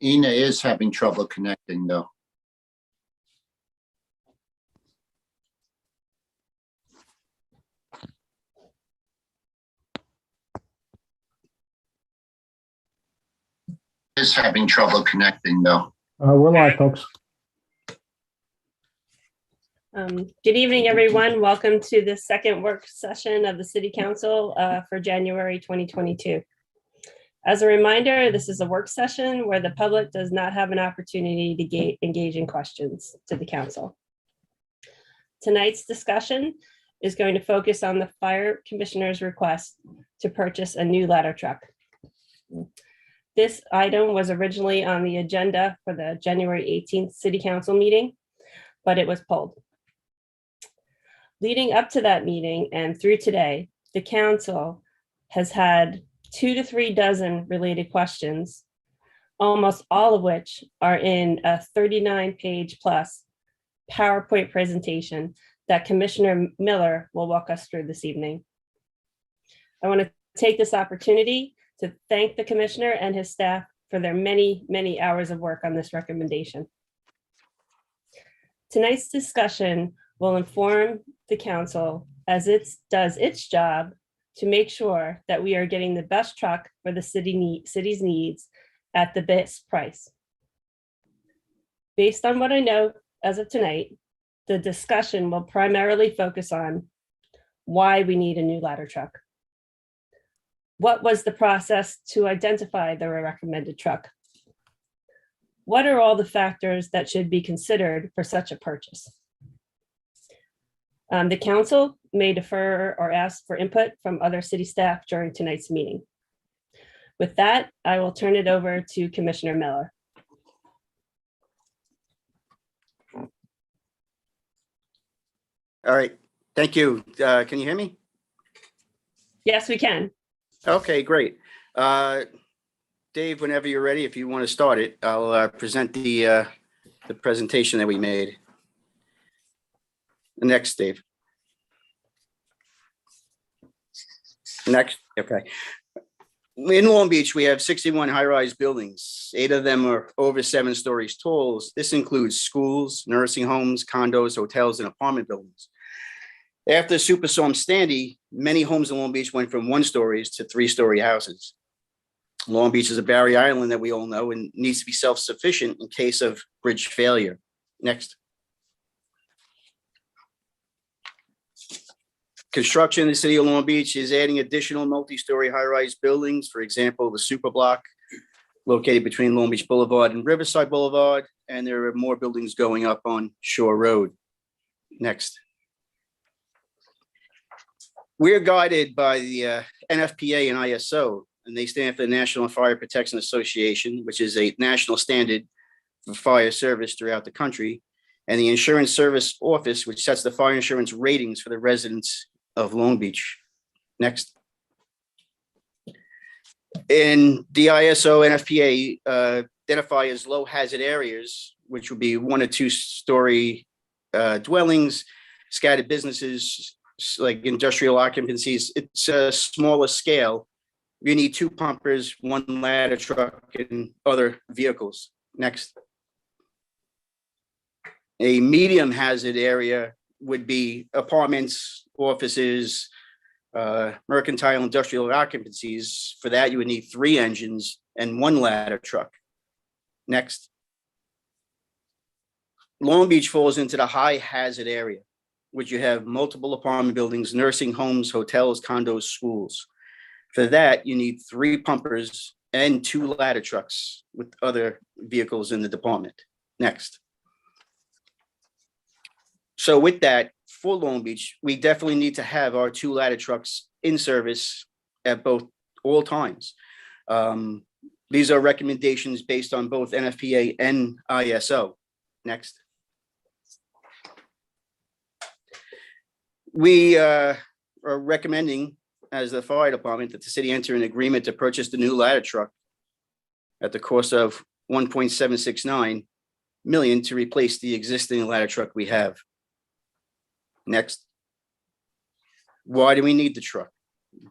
Ina is having trouble connecting, though. Is having trouble connecting, though. We're live, folks. Good evening, everyone. Welcome to the second work session of the City Council for January 2022. As a reminder, this is a work session where the public does not have an opportunity to engage in questions to the council. Tonight's discussion is going to focus on the Fire Commissioner's request to purchase a new ladder truck. This item was originally on the agenda for the January 18th City Council meeting, but it was pulled. Leading up to that meeting and through today, the council has had 2 to 3 dozen related questions, almost all of which are in a 39-page plus PowerPoint presentation that Commissioner Miller will walk us through this evening. I want to take this opportunity to thank the Commissioner and his staff for their many, many hours of work on this recommendation. Tonight's discussion will inform the council as it does its job to make sure that we are getting the best truck for the city's needs at the best price. Based on what I know as of tonight, the discussion will primarily focus on why we need a new ladder truck. What was the process to identify the recommended truck? What are all the factors that should be considered for such a purchase? The council may defer or ask for input from other city staff during tonight's meeting. With that, I will turn it over to Commissioner Miller. All right, thank you. Can you hear me? Yes, we can. Okay, great. Dave, whenever you're ready, if you want to start it, I'll present the presentation that we made. Next, Dave. Next, okay. In Long Beach, we have 61 high-rise buildings. 8 of them are over 7 stories tall. This includes schools, nursing homes, condos, hotels, and apartment buildings. After Superstorm Sandy, many homes in Long Beach went from 1-stories to 3-story houses. Long Beach is a barrier island that we all know and needs to be self-sufficient in case of bridge failure. Next. Construction in the city of Long Beach is adding additional multi-story high-rise buildings. For example, the Super Block located between Long Beach Boulevard and Riverside Boulevard, and there are more buildings going up on Shore Road. Next. We're guided by the NFPA and ISO, and they stand for the National Fire Protection Association, which is a national standard for fire service throughout the country, and the Insurance Service Office, which sets the fire insurance ratings for the residents of Long Beach. Next. In the ISO NFPA identify as low hazard areas, which would be 1 or 2-story dwellings, scattered businesses, like industrial occupancies. It's a smaller scale. You need 2 pumpers, 1 ladder truck, and other vehicles. Next. A medium hazard area would be apartments, offices, mercantile industrial occupancies. For that, you would need 3 engines and 1 ladder truck. Next. Long Beach falls into the high hazard area, which you have multiple apartment buildings, nursing homes, hotels, condos, schools. For that, you need 3 pumpers and 2 ladder trucks with other vehicles in the department. Next. So with that, for Long Beach, we definitely need to have our 2 ladder trucks in service at all times. These are recommendations based on both NFPA and ISO. Next. We are recommending, as the fire department, that the city enter an agreement to purchase the new ladder truck at the cost of $1.769 million to replace the existing ladder truck we have. Next. Why do we need the truck?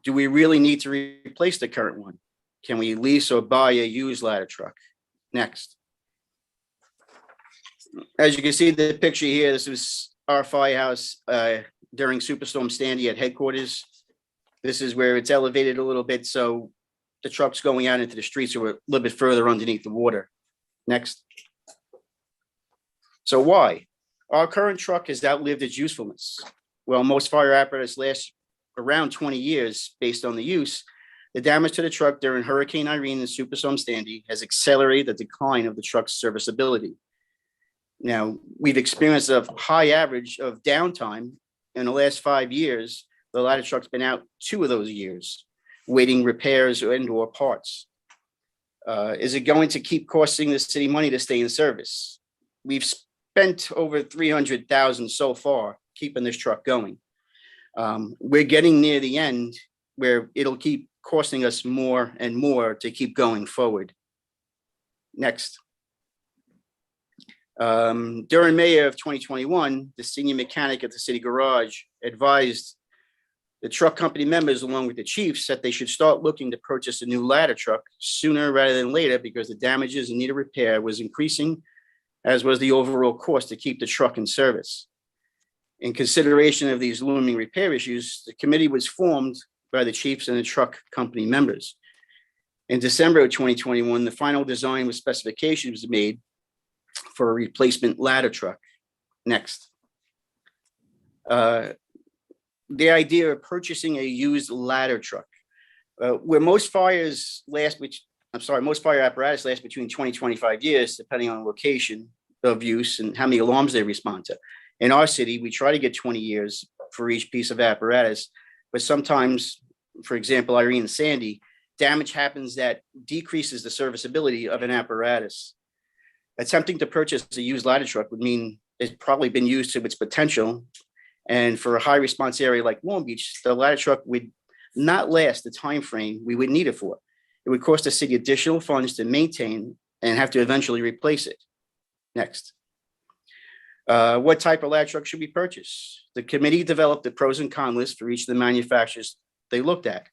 Do we really need to replace the current one? Can we lease or buy a used ladder truck? Next. As you can see the picture here, this was our firehouse during Superstorm Sandy at headquarters. This is where it's elevated a little bit, so the trucks going out into the streets are a little bit further underneath the water. Next. So why? Our current truck has outlived its usefulness. Well, most fire apparatus last around 20 years based on the use. The damage to the truck during Hurricane Irene and Superstorm Sandy has accelerated the decline of the truck's serviceability. Now, we've experienced a high average of downtime in the last 5 years. The ladder truck's been out 2 of those years, waiting repairs and/or parts. Is it going to keep costing the city money to stay in service? We've spent over $300,000 so far keeping this truck going. We're getting near the end where it'll keep costing us more and more to keep going forward. Next. During May of 2021, the senior mechanic at the city garage advised the truck company members, along with the chiefs, that they should start looking to purchase a new ladder truck sooner rather than later because the damages in need of repair was increasing, as was the overall cost to keep the truck in service. In consideration of these looming repair issues, the committee was formed by the chiefs and the truck company members. In December of 2021, the final design with specifications was made for a replacement ladder truck. Next. The idea of purchasing a used ladder truck, where most fire apparatus last between 20 and 25 years, depending on location of use and how many alarms they respond to. In our city, we try to get 20 years for each piece of apparatus, but sometimes, for example, Irene and Sandy, damage happens that decreases the serviceability of an apparatus. Attempting to purchase a used ladder truck would mean it's probably been used to its potential. And for a high response area like Long Beach, the ladder truck would not last the time frame we would need it for. It would cost the city additional funds to maintain and have to eventually replace it. Next. What type of ladder truck should we purchase? The committee developed the pros and cons list for each of the manufacturers they looked at.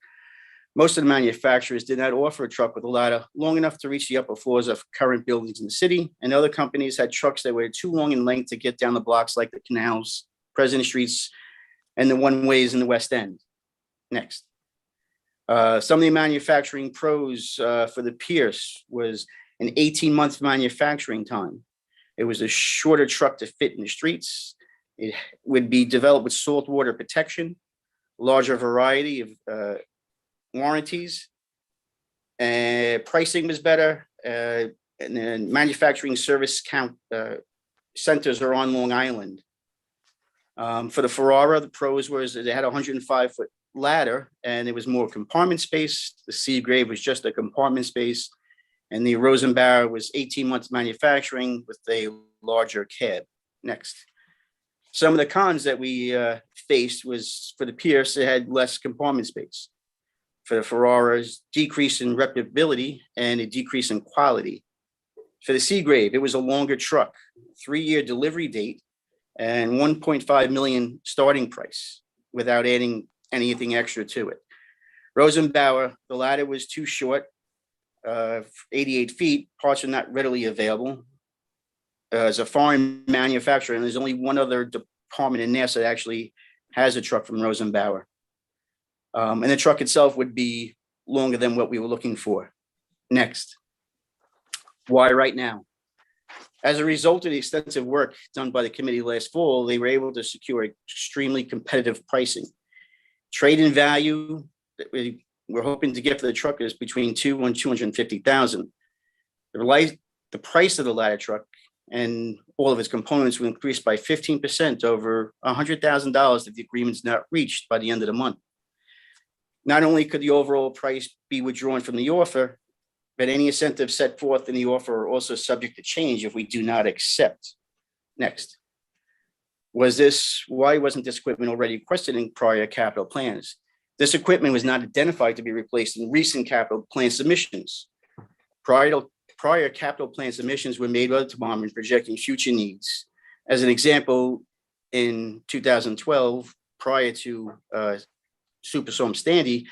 Most of the manufacturers did not offer a truck with a ladder long enough to reach the upper floors of current buildings in the city, and other companies had trucks that were too long in length to get down the blocks like the canals, President Streets, and the one-ways in the West End. Next. Some of the manufacturing pros for the Pierce was an 18-month manufacturing time. It was a shorter truck to fit in the streets. It would be developed with salt water protection, larger variety of warranties, and pricing was better, and then manufacturing service centers are on Long Island. For the Ferrara, the pros was they had a 105-foot ladder and it was more compartment space. The Seagrave was just a compartment space, and the Rosenbauer was 18 months manufacturing with a larger cab. Next. Some of the cons that we faced was for the Pierce, it had less compartment space. For the Ferraras, decrease in reputability and a decrease in quality. For the Seagrave, it was a longer truck, 3-year delivery date, and 1.5 million starting price without adding anything extra to it. Rosenbauer, the ladder was too short, 88 feet, parts are not readily available. As a foreign manufacturer, and there's only one other department in NASA that actually has a truck from Rosenbauer. And the truck itself would be longer than what we were looking for. Next. Why right now? As a result of the extensive work done by the committee last fall, they were able to secure extremely competitive pricing. Trade-in value that we're hoping to get for the truck is between $200,000 and $250,000. The price of the ladder truck and all of its components will increase by 15% over $100,000 if the agreement's not reached by the end of the month. Not only could the overall price be withdrawn from the offer, but any incentive set forth in the offer are also subject to change if we do not accept. Next. Why wasn't this equipment already requested in prior capital plans? This equipment was not identified to be replaced in recent capital plan submissions. Prior capital plan submissions were made by the department projecting future needs. As an example, in 2012, prior to Superstorm Sandy,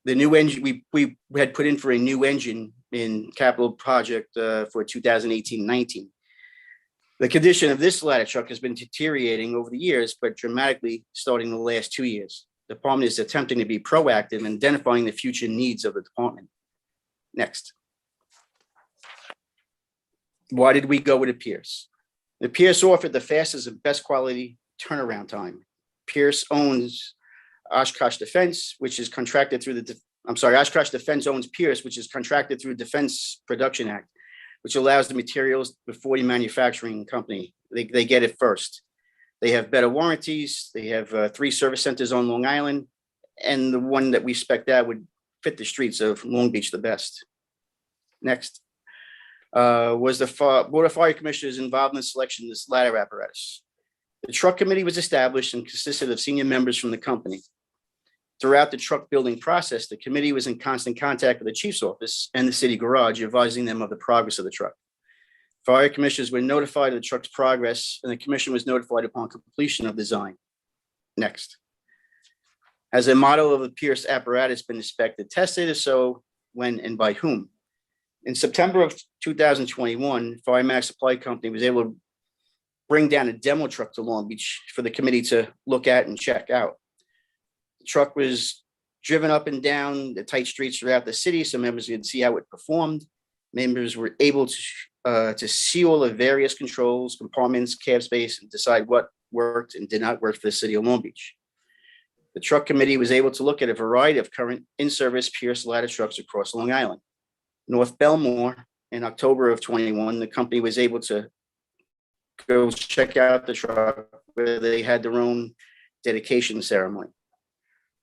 The new engine, we had put in for a new engine in capital project for 2018-19. The condition of this ladder truck has been deteriorating over the years, but dramatically starting the last 2 years. The department is attempting to be proactive in identifying the future needs of the department. Next. Why did we go with a Pierce? The Pierce offered the fastest and best quality turnaround time. Pierce owns Oshkosh Defense, which is contracted through Oshkosh Defense owns Pierce, which is contracted through Defense Production Act, which allows the materials before the manufacturing company. They get it first. They have better warranties. They have 3 service centers on Long Island, and the one that we spec'd out would fit the streets of Long Beach the best. Next. Was the Board of Fire Commissioners involved in the selection of this ladder apparatus. The truck committee was established and consisted of senior members from the company. Throughout the truck building process, the committee was in constant contact with the chief's office and the city garage, advising them of the progress of the truck. Fire commissioners were notified of the truck's progress, and the commission was notified upon completion of design. Next. Has a model of the Pierce apparatus been inspected, tested? If so, when and by whom? In September of 2021, Firemax Supply Company was able to bring down a demo truck to Long Beach for the committee to look at and check out. The truck was driven up and down the tight streets throughout the city, so members could see how it performed. Members were able to see all the various controls, compartments, cab space, and decide what worked and did not work for the city of Long Beach. The truck committee was able to look at a variety of current in-service Pierce ladder trucks across Long Island. North Belmore, in October of 21, the company was able to go check out the truck where they had their own dedication ceremony.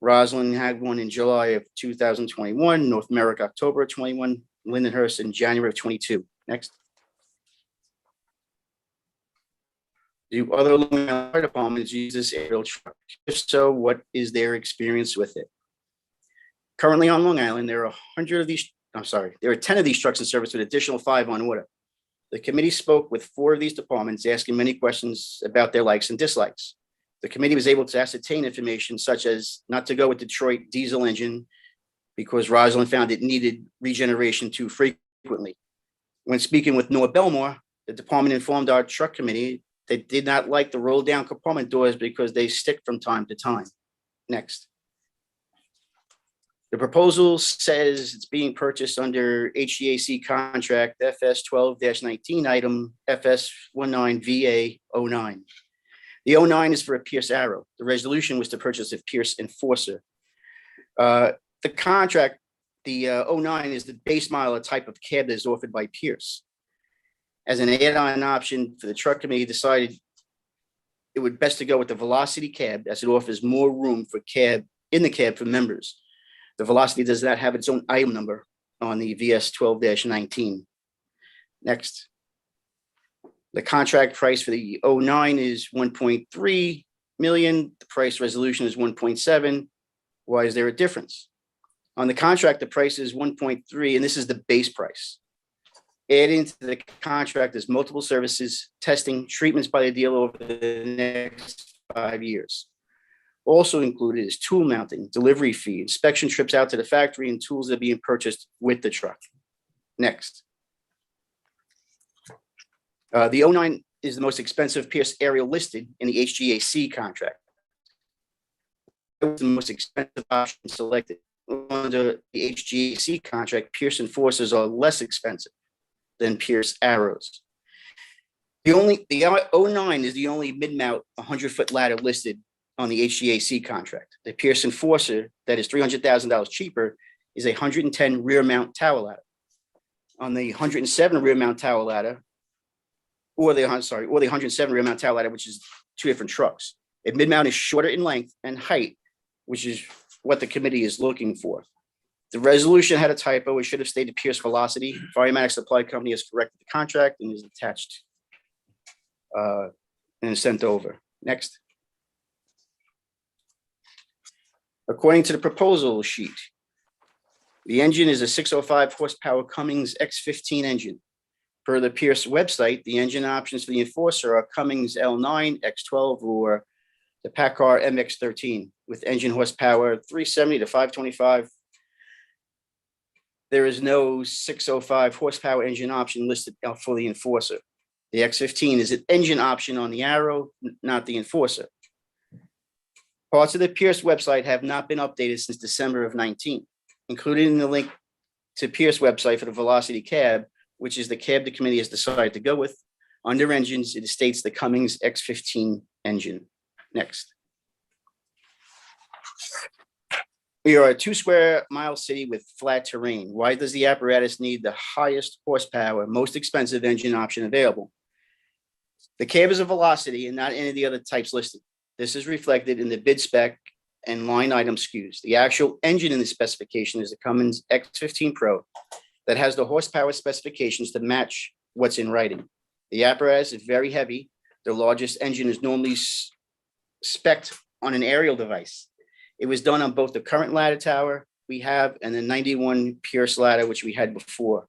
Roslyn had one in July of 2021, North Merrick, October of 21, Lindenhurst in January of 22. Next. Do other Long Island fire departments use this aerial truck? If so, what is their experience with it? Currently on Long Island, there are 10 of these trucks in service with additional 5 on order. The committee spoke with 4 of these departments, asking many questions about their likes and dislikes. The committee was able to ascertain information such as not to go with Detroit diesel engine because Roslyn found it needed regeneration too frequently. When speaking with North Belmore, the department informed our truck committee they did not like the roll down compartment doors because they stick from time to time. Next. The proposal says it's being purchased under HGAC contract FS 12-19 item FS 19VA09. The 09 is for a Pierce Arrow. The resolution was to purchase a Pierce Enforcer. The contract, the 09 is the base model type of cab that is offered by Pierce. As an add-on option for the truck committee, decided it would best to go with the Velocity cab as it offers more room for cab in the cab for members. The Velocity does not have its own item number on the VS 12-19. Next. The contract price for the 09 is 1.3 million. The price resolution is 1.7. Why is there a difference? On the contract, the price is 1.3, and this is the base price. Adding to the contract is multiple services, testing, treatments by the dealer over the next 5 years. Also included is tool mounting, delivery fee, inspection trips out to the factory, and tools that are being purchased with the truck. Next. The 09 is the most expensive Pierce aerial listed in the HGAC contract. It was the most expensive option selected. Under the HGAC contract, Pierce Enforcers are less expensive than Pierce Arrows. The 09 is the only mid-mount 100-foot ladder listed on the HGAC contract. The Pierce Enforcer, that is $300,000 cheaper, is a 110 rear mount tower ladder. On the 107 rear mount tower ladder, or the 107 rear mount tower ladder, which is 2 different trucks. A mid-mount is shorter in length and height, which is what the committee is looking for. The resolution had a typo. It should have stated Pierce Velocity. Firemax Supply Company has corrected the contract and is attached and is sent over. Next. According to the proposal sheet, the engine is a 605 horsepower Cummins X15 engine. Per the Pierce website, the engine options for the Enforcer are Cummins L9, X12, or the PACCAR MX13 with engine horsepower 370 to 525 there is no 605 horsepower engine option listed out for the Enforcer. The X15 is an engine option on the Arrow, not the Enforcer. Parts of the Pierce website have not been updated since December of 19, included in the link to Pierce website for the Velocity cab, which is the cab the committee has decided to go with. Under engines, it states the Cummins X15 engine. Next. We are a 2 square mile city with flat terrain. Why does the apparatus need the highest horsepower, most expensive engine option available? The cab is a Velocity and not any of the other types listed. This is reflected in the bid spec and line item SKUs. The actual engine in the specification is the Cummins X15 Pro that has the horsepower specifications to match what's in writing. The apparatus is very heavy. The largest engine is normally spec'd on an aerial device. It was done on both the current ladder tower we have and the 91 Pierce ladder, which we had before.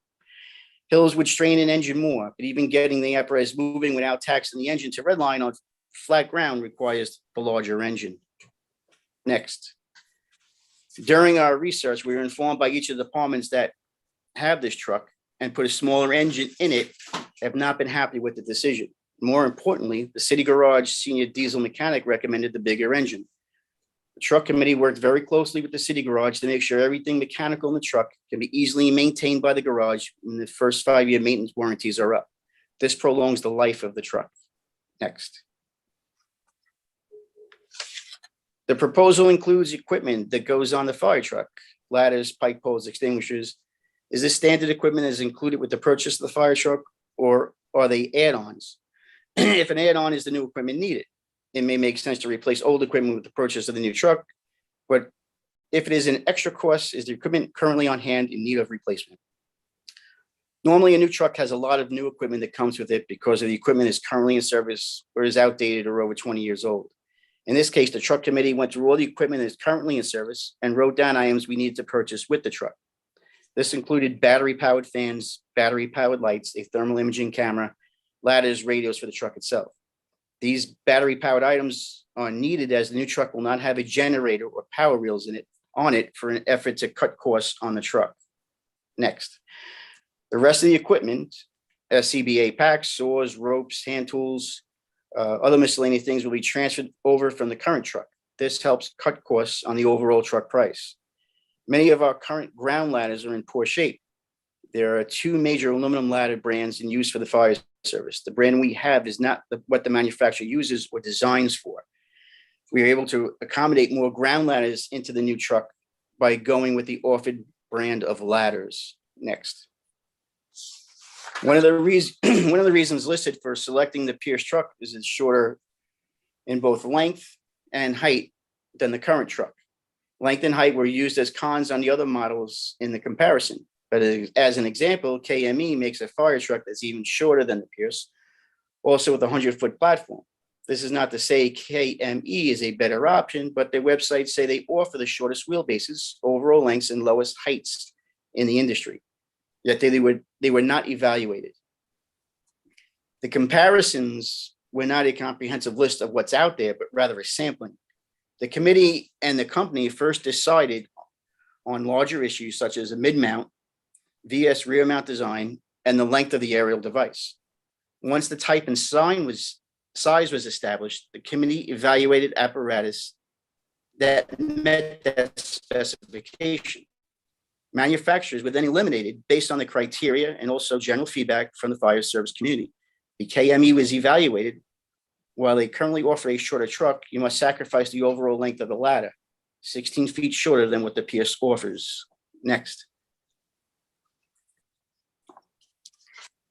Hills would strain an engine more, but even getting the apparatus moving without taxing the engine to redline on flat ground requires the larger engine. Next. During our research, we were informed by each of the departments that have this truck and put a smaller engine in it have not been happy with the decision. More importantly, the city garage senior diesel mechanic recommended the bigger engine. The truck committee worked very closely with the city garage to make sure everything mechanical in the truck can be easily maintained by the garage when the first 5-year maintenance warranties are up. This prolongs the life of the truck. Next. The proposal includes equipment that goes on the fire truck, ladders, pike poles, extinguishers. Is this standard equipment that is included with the purchase of the fire truck, or are they add-ons? If an add-on is the new equipment needed, it may make sense to replace old equipment with the purchase of the new truck. But if it is an extra cost, is the equipment currently on hand in need of replacement? Normally, a new truck has a lot of new equipment that comes with it because of the equipment is currently in service or is outdated or over 20 years old. In this case, the truck committee went through all the equipment that is currently in service and wrote down items we needed to purchase with the truck. This included battery-powered fans, battery-powered lights, a thermal imaging camera, ladders, radios for the truck itself. These battery-powered items are needed as the new truck will not have a generator or power reels on it for an effort to cut costs on the truck. Next. The rest of the equipment, SCBA packs, saws, ropes, hand tools, other miscellaneous things will be transferred over from the current truck. This helps cut costs on the overall truck price. Many of our current ground ladders are in poor shape. There are 2 major aluminum ladder brands in use for the fire service. The brand we have is not what the manufacturer uses or designs for. We are able to accommodate more ground ladders into the new truck by going with the offered brand of ladders. Next. One of the reasons listed for selecting the Pierce truck is it's shorter in both length and height than the current truck. Length and height were used as cons on the other models in the comparison. But as an example, KME makes a fire truck that's even shorter than the Pierce, also with a 100-foot platform. This is not to say KME is a better option, but their websites say they offer the shortest wheelbases, overall lengths, and lowest heights in the industry. Yet they were not evaluated. The comparisons were not a comprehensive list of what's out there, but rather a sampling. The committee and the company first decided on larger issues such as a mid-mount, VS rear mount design, and the length of the aerial device. Once the type and size was established, the committee evaluated apparatus that met that specification. Manufacturers were then eliminated based on the criteria and also general feedback from the fire service community. The KME was evaluated. While they currently offer a shorter truck, you must sacrifice the overall length of the ladder, 16 feet shorter than what the Pierce offers. Next.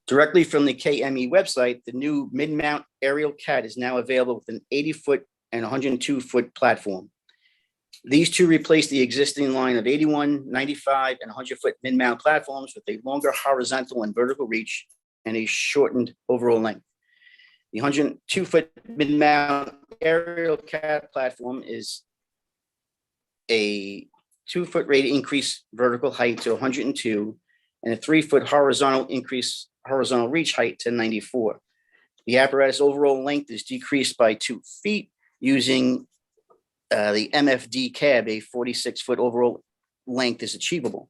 Directly from the KME website, the new mid-mount aerial cat is now available with an 80-foot and 102-foot platform. These 2 replace the existing line of 81, 95, and 100-foot mid-mount platforms with a longer horizontal and vertical reach and a shortened overall length. The 102-foot mid-mount aerial cat platform is a 2-foot rate increase vertical height to 102 and a 3-foot horizontal reach height to 94. The apparatus overall length is decreased by 2 feet using the MFD cab. A 46-foot overall length is achievable.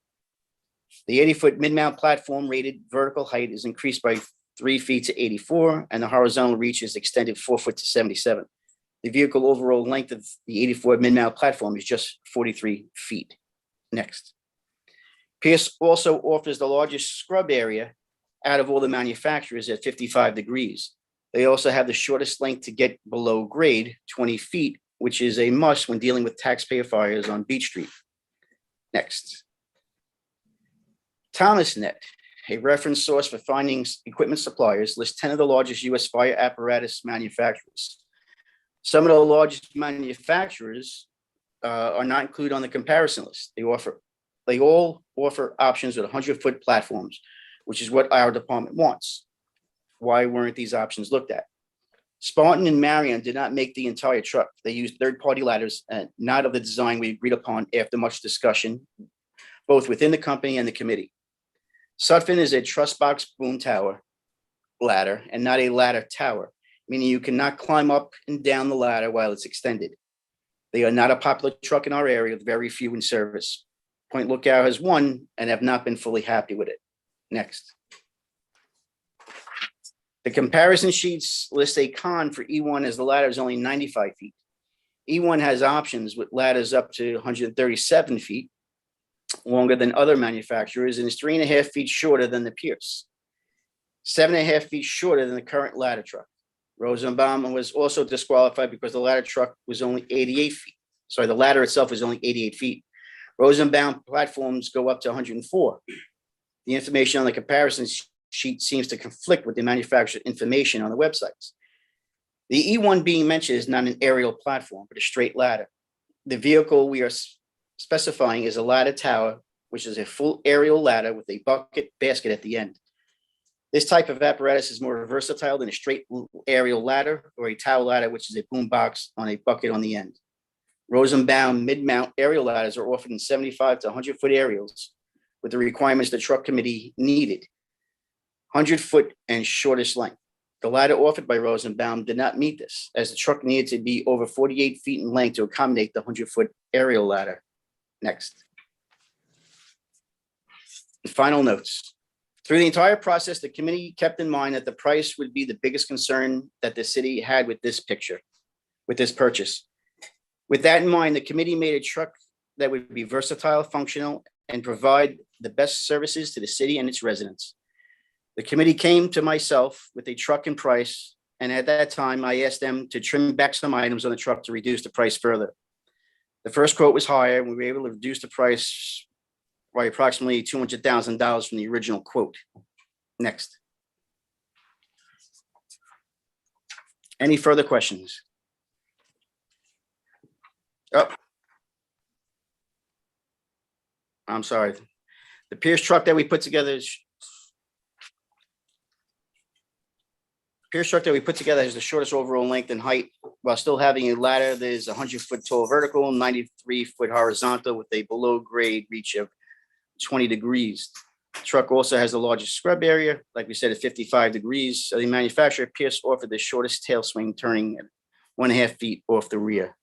The 80-foot mid-mount platform rated vertical height is increased by 3 feet to 84, and the horizontal reach is extended 4 foot to 77. The vehicle overall length of the 84 mid-mount platform is just 43 feet. Next. Pierce also offers the largest scrub area out of all the manufacturers at 55 degrees. They also have the shortest length to get below grade, 20 feet, which is a must when dealing with taxpayer fires on Beach Street. Next. ThomasNet, a reference source for finding equipment suppliers, lists 10 of the largest U.S. fire apparatus manufacturers. Some of the largest manufacturers are not included on the comparison list. They all offer options with 100-foot platforms, which is what our department wants. Why weren't these options looked at? Spartan and Marion did not make the entire truck. They used third-party ladders and not of the design we agreed upon after much discussion, both within the company and the committee. Sutphin is a truss box boom tower ladder and not a ladder tower, meaning you cannot climb up and down the ladder while it's extended. They are not a popular truck in our area, with very few in service. Point Lookout has one and have not been fully happy with it. Next. The comparison sheets list a con for E1 as the ladder is only 95 feet. E1 has options with ladders up to 137 feet, longer than other manufacturers, and is 3.5 feet shorter than the Pierce. 7.5 feet shorter than the current ladder truck. Rosenbaum was also disqualified because the ladder truck was only 88 feet. Sorry, the ladder itself is only 88 feet. Rosenbaum platforms go up to 104. The information on the comparison sheet seems to conflict with the manufacturer information on the websites. The E1 being mentioned is not an aerial platform, but a straight ladder. The vehicle we are specifying is a ladder tower, which is a full aerial ladder with a bucket basket at the end. This type of apparatus is more versatile than a straight aerial ladder or a tower ladder, which is a boom box on a bucket on the end. Rosenbaum mid-mount aerial ladders are offered in 75 to 100-foot aerials with the requirements the truck committee needed. 100-foot and shortest length. The ladder offered by Rosenbaum did not meet this, as the truck needed to be over 48 feet in length to accommodate the 100-foot aerial ladder. Next. Final notes. Through the entire process, the committee kept in mind that the price would be the biggest concern that the city had with this purchase. With that in mind, the committee made a truck that would be versatile, functional, and provide the best services to the city and its residents. The committee came to myself with a truck and price, and at that time, I asked them to trim back some items on the truck to reduce the price further. The first quote was higher, and we were able to reduce the price by approximately $200,000 from the original quote. Next. Any further questions? Oh, I'm sorry. The Pierce truck that we put together has the shortest overall length and height, while still having a ladder that is 100-foot tall vertical, 93-foot horizontal, with a below grade reach of 20 degrees. The truck also has the largest scrub area, like we said, at 55 degrees. So the manufacturer, Pierce, offered the shortest tail swing, turning at 1.5 feet off the rear.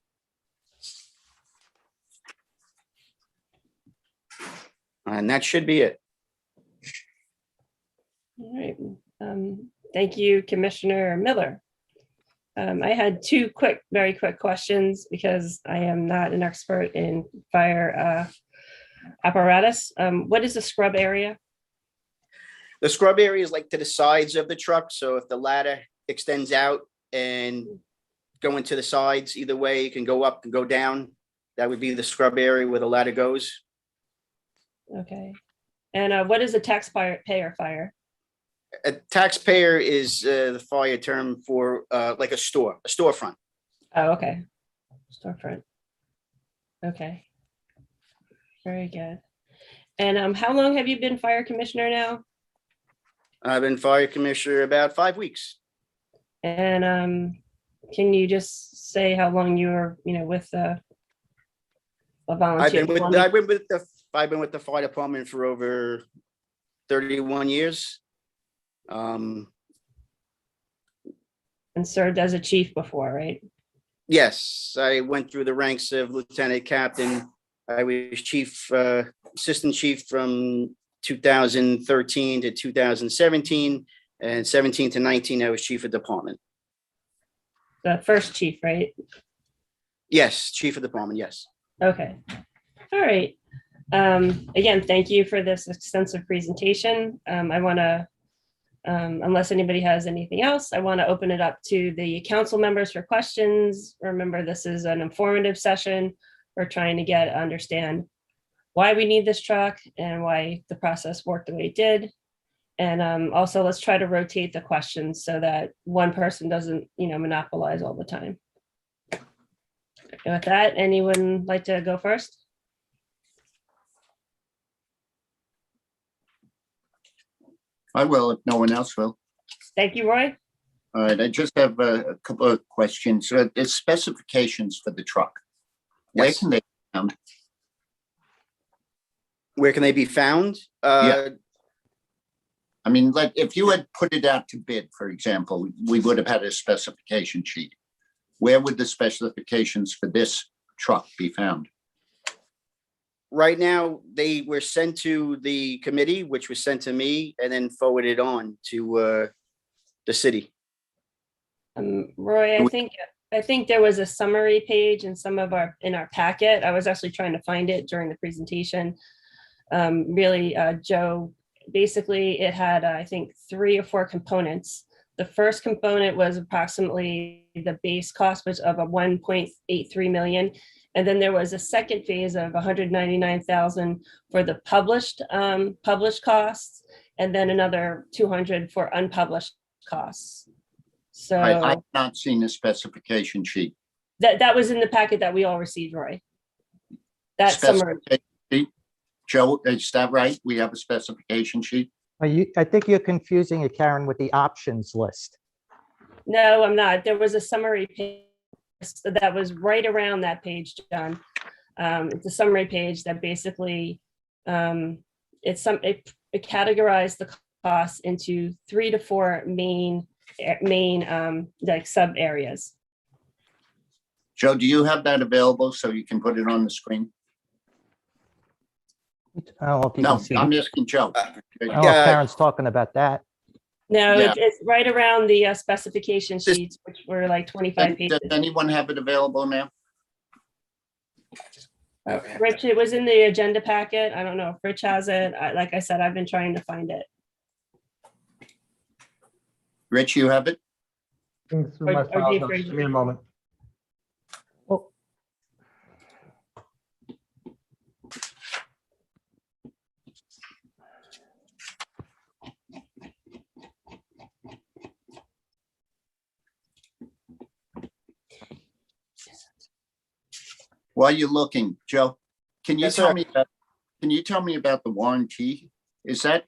And that should be it. All right. Thank you, Commissioner Miller. I had two very quick questions because I am not an expert in fire apparatus. What is the scrub area? The scrub area is like to the sides of the truck. So if the ladder extends out and go into the sides, either way, you can go up and go down. That would be the scrub area where the ladder goes. Okay. And what is a taxpayer fire? A taxpayer is the fire term for like a storefront. Oh, okay. Storefront. Okay. Very good. And how long have you been fire commissioner now? I've been fire commissioner about 5 weeks. And can you just say how long you were, with a volunteer? I've been with the fire department for over 31 years. And served as a chief before, right? Yes, I went through the ranks of lieutenant captain. I was chief, assistant chief from 2013 to 2017, and 17 to 19, I was chief of department. The first chief, right? Yes, chief of department, yes. Okay. All right. Again, thank you for this extensive presentation. I want to, unless anybody has anything else, I want to open it up to the council members for questions. Remember, this is an informative session. We're trying to understand why we need this truck and why the process worked the way it did. And also, let's try to rotate the questions so that one person doesn't, monopolize all the time. And with that, anyone like to go first? I will if no one else will. Thank you, Roy. All right, I just have a couple of questions. There's specifications for the truck. Where Yes. can they be found? Where can they be found? Yeah. I mean, like if you had put it out to bid, for example, we would have had a specification sheet. Where would the specifications for this truck be found? Right now, they were sent to the committee, which was sent to me, and then forwarded on to the city. Roy, I think there was a summary page in in our packet. I was actually trying to find it during the presentation. Joe, basically it had, I think, 3 or 4 components. The first component was approximately the base cost was of a 1.83 million. And then there was a second phase of 199,000 for the published costs, and then another 200 for unpublished costs. So I've not seen the specification sheet. that was in the packet that we all received, Roy. That summary. Specification sheet? Joe, is that right? We have a specification sheet? I think you're confusing it, Karen, with the options list. No, I'm not. There was a summary page that was right around that page, John. It's a summary page that basically it categorized the costs into 3 to 4 main like sub areas. Joe, do you have that available so you can put it on the screen? I don't know if you No, can see. I'm asking Joe. I don't know if Karen's talking about that. No, Yeah. it's right around the specification sheets, which were like 25 pages. Does anyone have it available now? Okay. Rich, it was in the agenda packet. I don't know if Rich has it. Like I said, I've been trying to find it. Rich, you have it? Through my Or files. deep freeze. Give me a moment. Well, While you're looking, Joe, can you Yes, tell sir. me about the warranty? Is that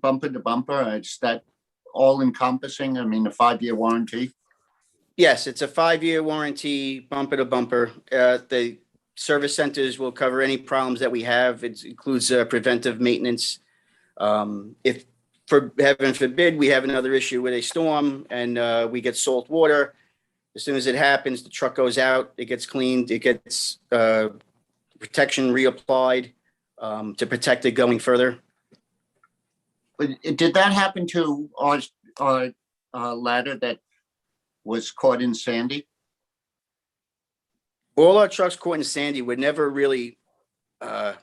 bumper to bumper? Is that all encompassing? I mean, a 5-year warranty? Yes, it's a 5-year warranty, bumper to bumper. The service centers will cover any problems that we have. It includes preventive maintenance. If, for heaven forbid, we have another issue with a storm and we get salt water, as soon as it happens, the truck goes out, it gets cleaned, it gets protection reapplied to protect it going further. But did that happen to our ladder that was caught in Sandy? All our trucks caught in Sandy were never really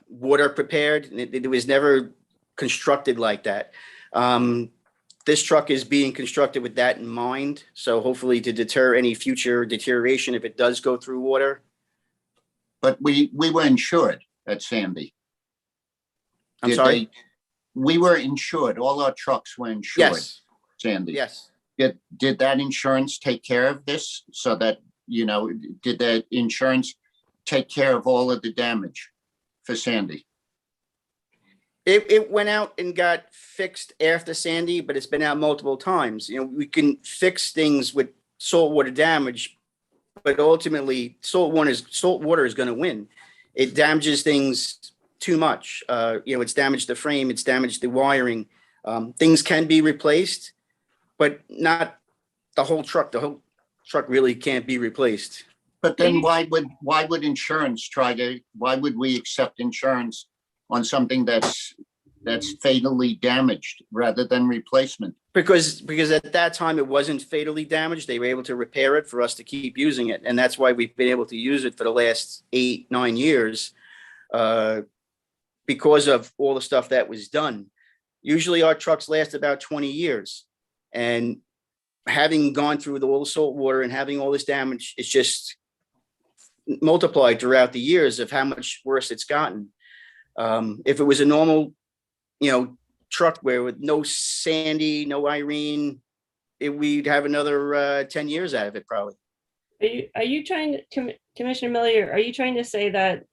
water prepared. And it was never constructed like that. This truck is being constructed with that in mind. So hopefully to deter any future deterioration if it does go through water. But we were insured at Sandy. I'm Did sorry? we were insured. All our trucks were insured. Yes, Sandy. yes. Did that insurance take care of this so that, did that insurance take care of all of the damage for Sandy? It went out and got fixed after Sandy, but it's been out multiple times. We can fix things with saltwater damage, but ultimately salt water is going to win. It damages things too much. It's damaged the frame, it's damaged the wiring. Things can be replaced, but not the whole truck. The whole truck really can't be replaced. But then why would insurance why would we accept insurance on something that's that's fatally damaged rather than replacement? Because at that time, it wasn't fatally damaged. They were able to repair it for us to keep using it. And that's why we've been able to use it for the last 8-9 years, because of all the stuff that was done. Usually our trucks last about 20 years. And having gone through all the salt water and having all this damage, it's just multiplied throughout the years of how much worse it's gotten. If it was a normal, truck where with no Sandy, no Irene, we'd have another 10 years out of it probably. Are you trying to, Commissioner Miller, are you trying to say that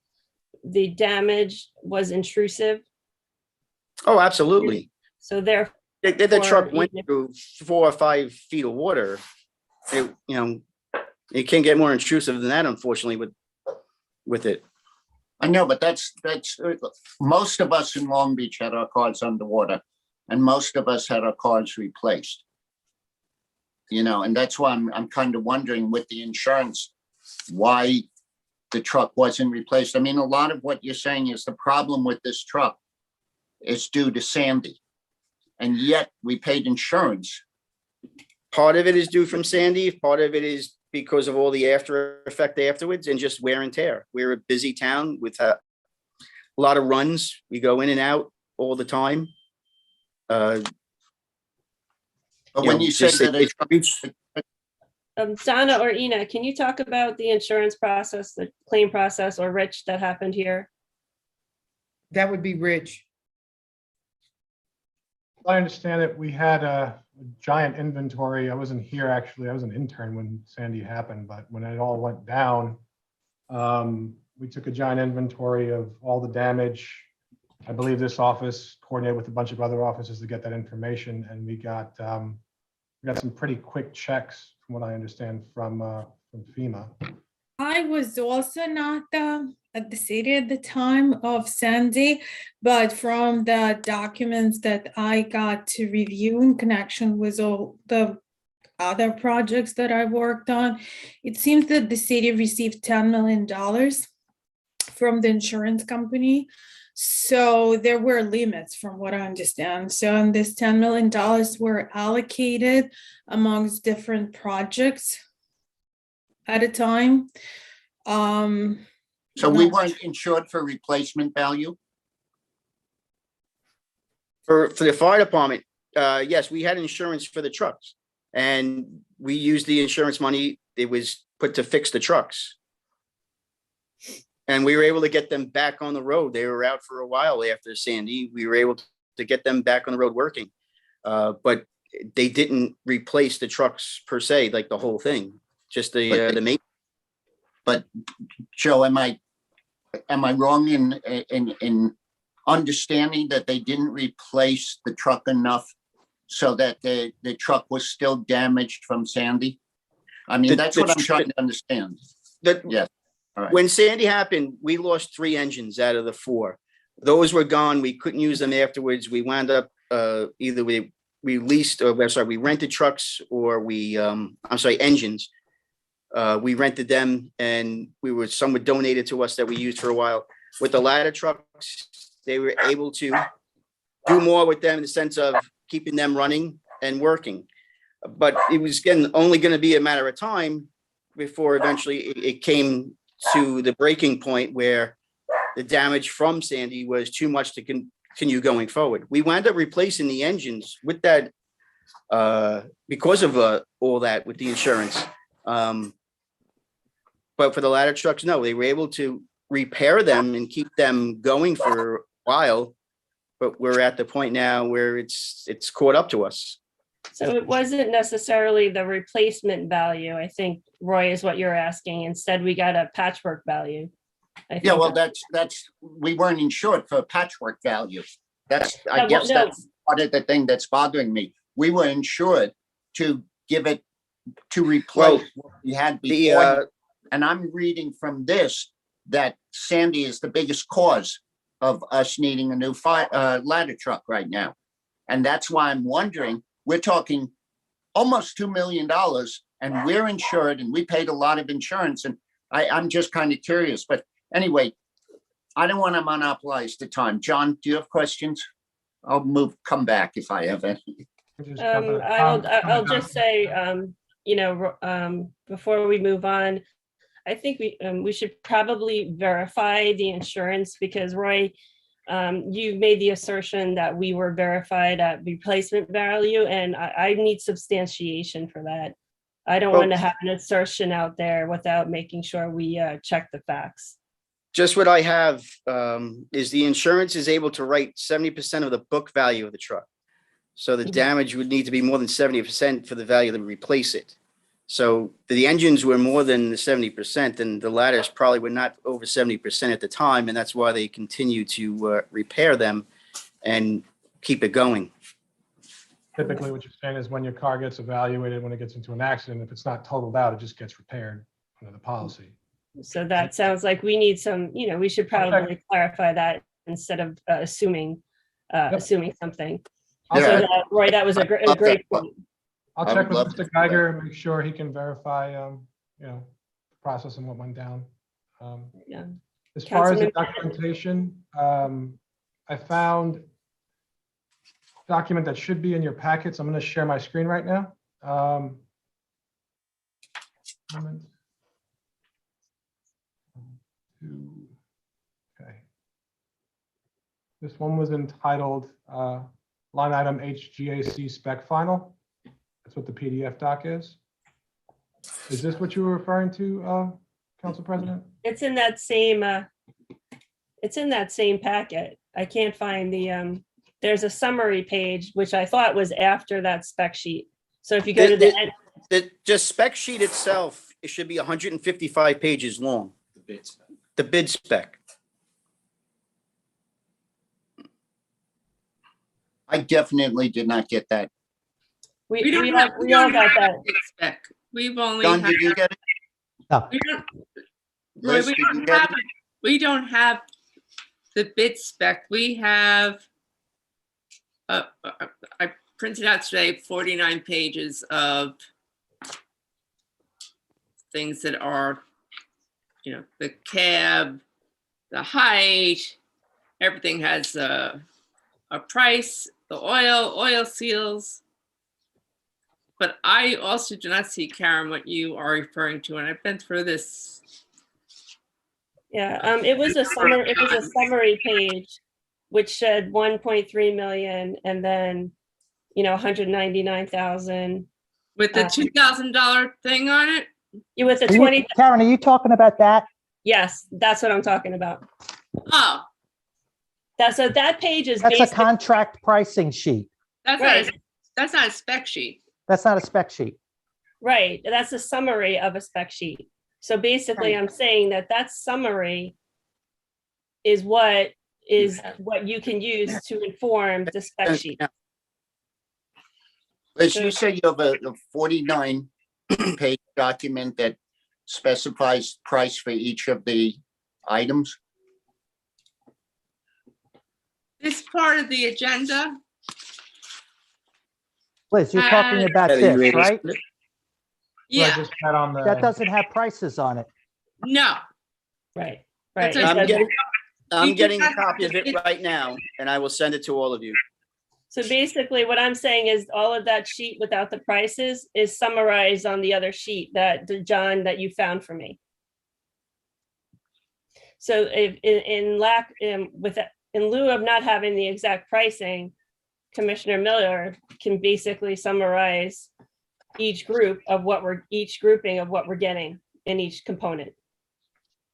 the damage was intrusive? Oh, absolutely. So therefore, The truck went through 4 or 5 feet of water. It can't get more intrusive than that, unfortunately, with it. I know, but that's most of us in Long Beach had our cars underwater, and most of us had our cars replaced. And that's why I'm kind of wondering with the insurance why the truck wasn't replaced. I mean, a lot of what you're saying is the problem with this truck is due to Sandy, and yet we paid insurance. Part of it is due from Sandy. Part of it is because of all the after effect afterwards and just wear and tear. We're a busy town with a lot of runs. We go in and out all the time. But when you say that Donna or Ina, can you talk about the insurance process, the claim process, or Rich, that happened here? That would be Rich. I understand that we had a giant inventory. I wasn't here, actually. I was an intern when Sandy happened, but when it all went down, we took a giant inventory of all the damage. I believe this office coordinated with a bunch of other offices to get that information, and we got some pretty quick checks, from what I understand, from FEMA. I was also not at the city at the time of Sandy, but from the documents that I got to review in connection with all the other projects that I worked on, it seems that the city received $10 million from the insurance company. So there were limits from what I understand. So this $10 million were allocated amongst different projects at a time. So we weren't insured for replacement value? For the fire department, yes, we had insurance for the trucks, and we used the insurance money. It was put to fix the trucks. And we were able to get them back on the road. They were out for a while after Sandy. We were able to get them back on the road working. But they didn't replace the trucks per se, like the whole thing, just the maintenance. But Joe, am I wrong in understanding that they didn't replace the truck enough so that the truck was still damaged from Sandy? I mean, that's what I'm trying to understand. Yes. All right. When Sandy happened, we lost 3 engines out of the 4. Those were gone. We couldn't use them afterwards. We wound up either we leased, or we rented trucks, or engines. We rented them, and some were donated to us that we used for a while. With the ladder trucks, they were able to do more with them in the sense of keeping them running and working. But it was only going to be a matter of time before eventually it came to the breaking point where the damage from Sandy was too much to continue going forward. We wound up replacing the engines with that because of all that with the insurance. But for the ladder trucks, no, they were able to repair them and keep them going for a while. But we're at the point now where it's caught up to us. So it wasn't necessarily the replacement value, I think, Roy, is what you're asking. Instead, we got a patchwork value. Yeah, well, that's we weren't insured for patchwork value. That's part of the thing that's bothering me. We were insured to give it to replace what we had before. And I'm reading from this that Sandy is the biggest cause of us needing a new ladder truck right now. And that's why I'm wondering, we're talking almost $2 million, and we're insured, and we paid a lot of insurance. And I'm just kind of curious. But anyway, I don't want to monopolize the time. John, do you have questions? come back if I have any. I'll just say, before we move on, I think we should probably verify the insurance because Roy, you made the assertion that we were verified at replacement value, and I need substantiation for that. I don't want to have an assertion out there without making sure we check the facts. Just what I have is the insurance is able to write 70% of the book value of the truck. So the damage would need to be more than 70% for the value to replace it. So the engines were more than the 70%, and the ladders probably were not over 70% at the time, and that's why they continue to repair them and keep it going. Typically, what you're saying is when your car gets evaluated, when it gets into an accident, if it's not totaled out, it just gets repaired under the policy. So that sounds like we need some, we should probably clarify that instead of assuming something. Yeah. So Roy, that was a great point. I'll I check would with love to Mr. do Geiger and make sure he can verify, the process and what went down. Yeah. As far as the Councilman- documentation, I found a document that should be in your packets. I'm going to share my screen right now. Moment. Okay. This one was entitled line item HGAC spec final. That's what the PDF doc is. Is this what you were referring to, Council President? It's in that same packet. I can't find there's a summary page, which I thought was after that spec sheet. So if you go to the end, The just spec sheet itself, it should be 155 pages long. The bid spec. I definitely did not get that. we all got that. Spec. We've only John, had, did you get it? No, we don't, Roy, Liz, did you get it? we don't have the bid spec. We have, I printed out today 49 pages of things that are, the cab, the height, everything has a price, the oil seals. But I also do not see, Karen, what you are referring to, and I've been through this. Yeah, it was a summary page, which said 1.3 million and then, 199,000. With the $2,000 thing on it? With the Are you- 20, Karen, are you talking about that? yes, that's what I'm talking about. Oh, So that page is That's a basically, contract pricing sheet. that's Right. that's not a spec sheet. That's not a spec sheet. right, that's a summary of a spec sheet. So basically, I'm saying that summary is what you can use to inform the spec sheet. Liz, you say you have a 49-page document that specifies price for each of the items? This part of the agenda, Liz, you're talking about this, right? I yeah, just had on That the, doesn't have prices on it. no. Right. That's It a- I'm says- getting, I'm You getting a just- copy of it right now, and I will send it to all of you. So basically, what I'm saying is all of that sheet without the prices is summarized on the other sheet John, that you found for me. So if in lieu of not having the exact pricing, Commissioner Miller can basically summarize each grouping of what we're getting in each component.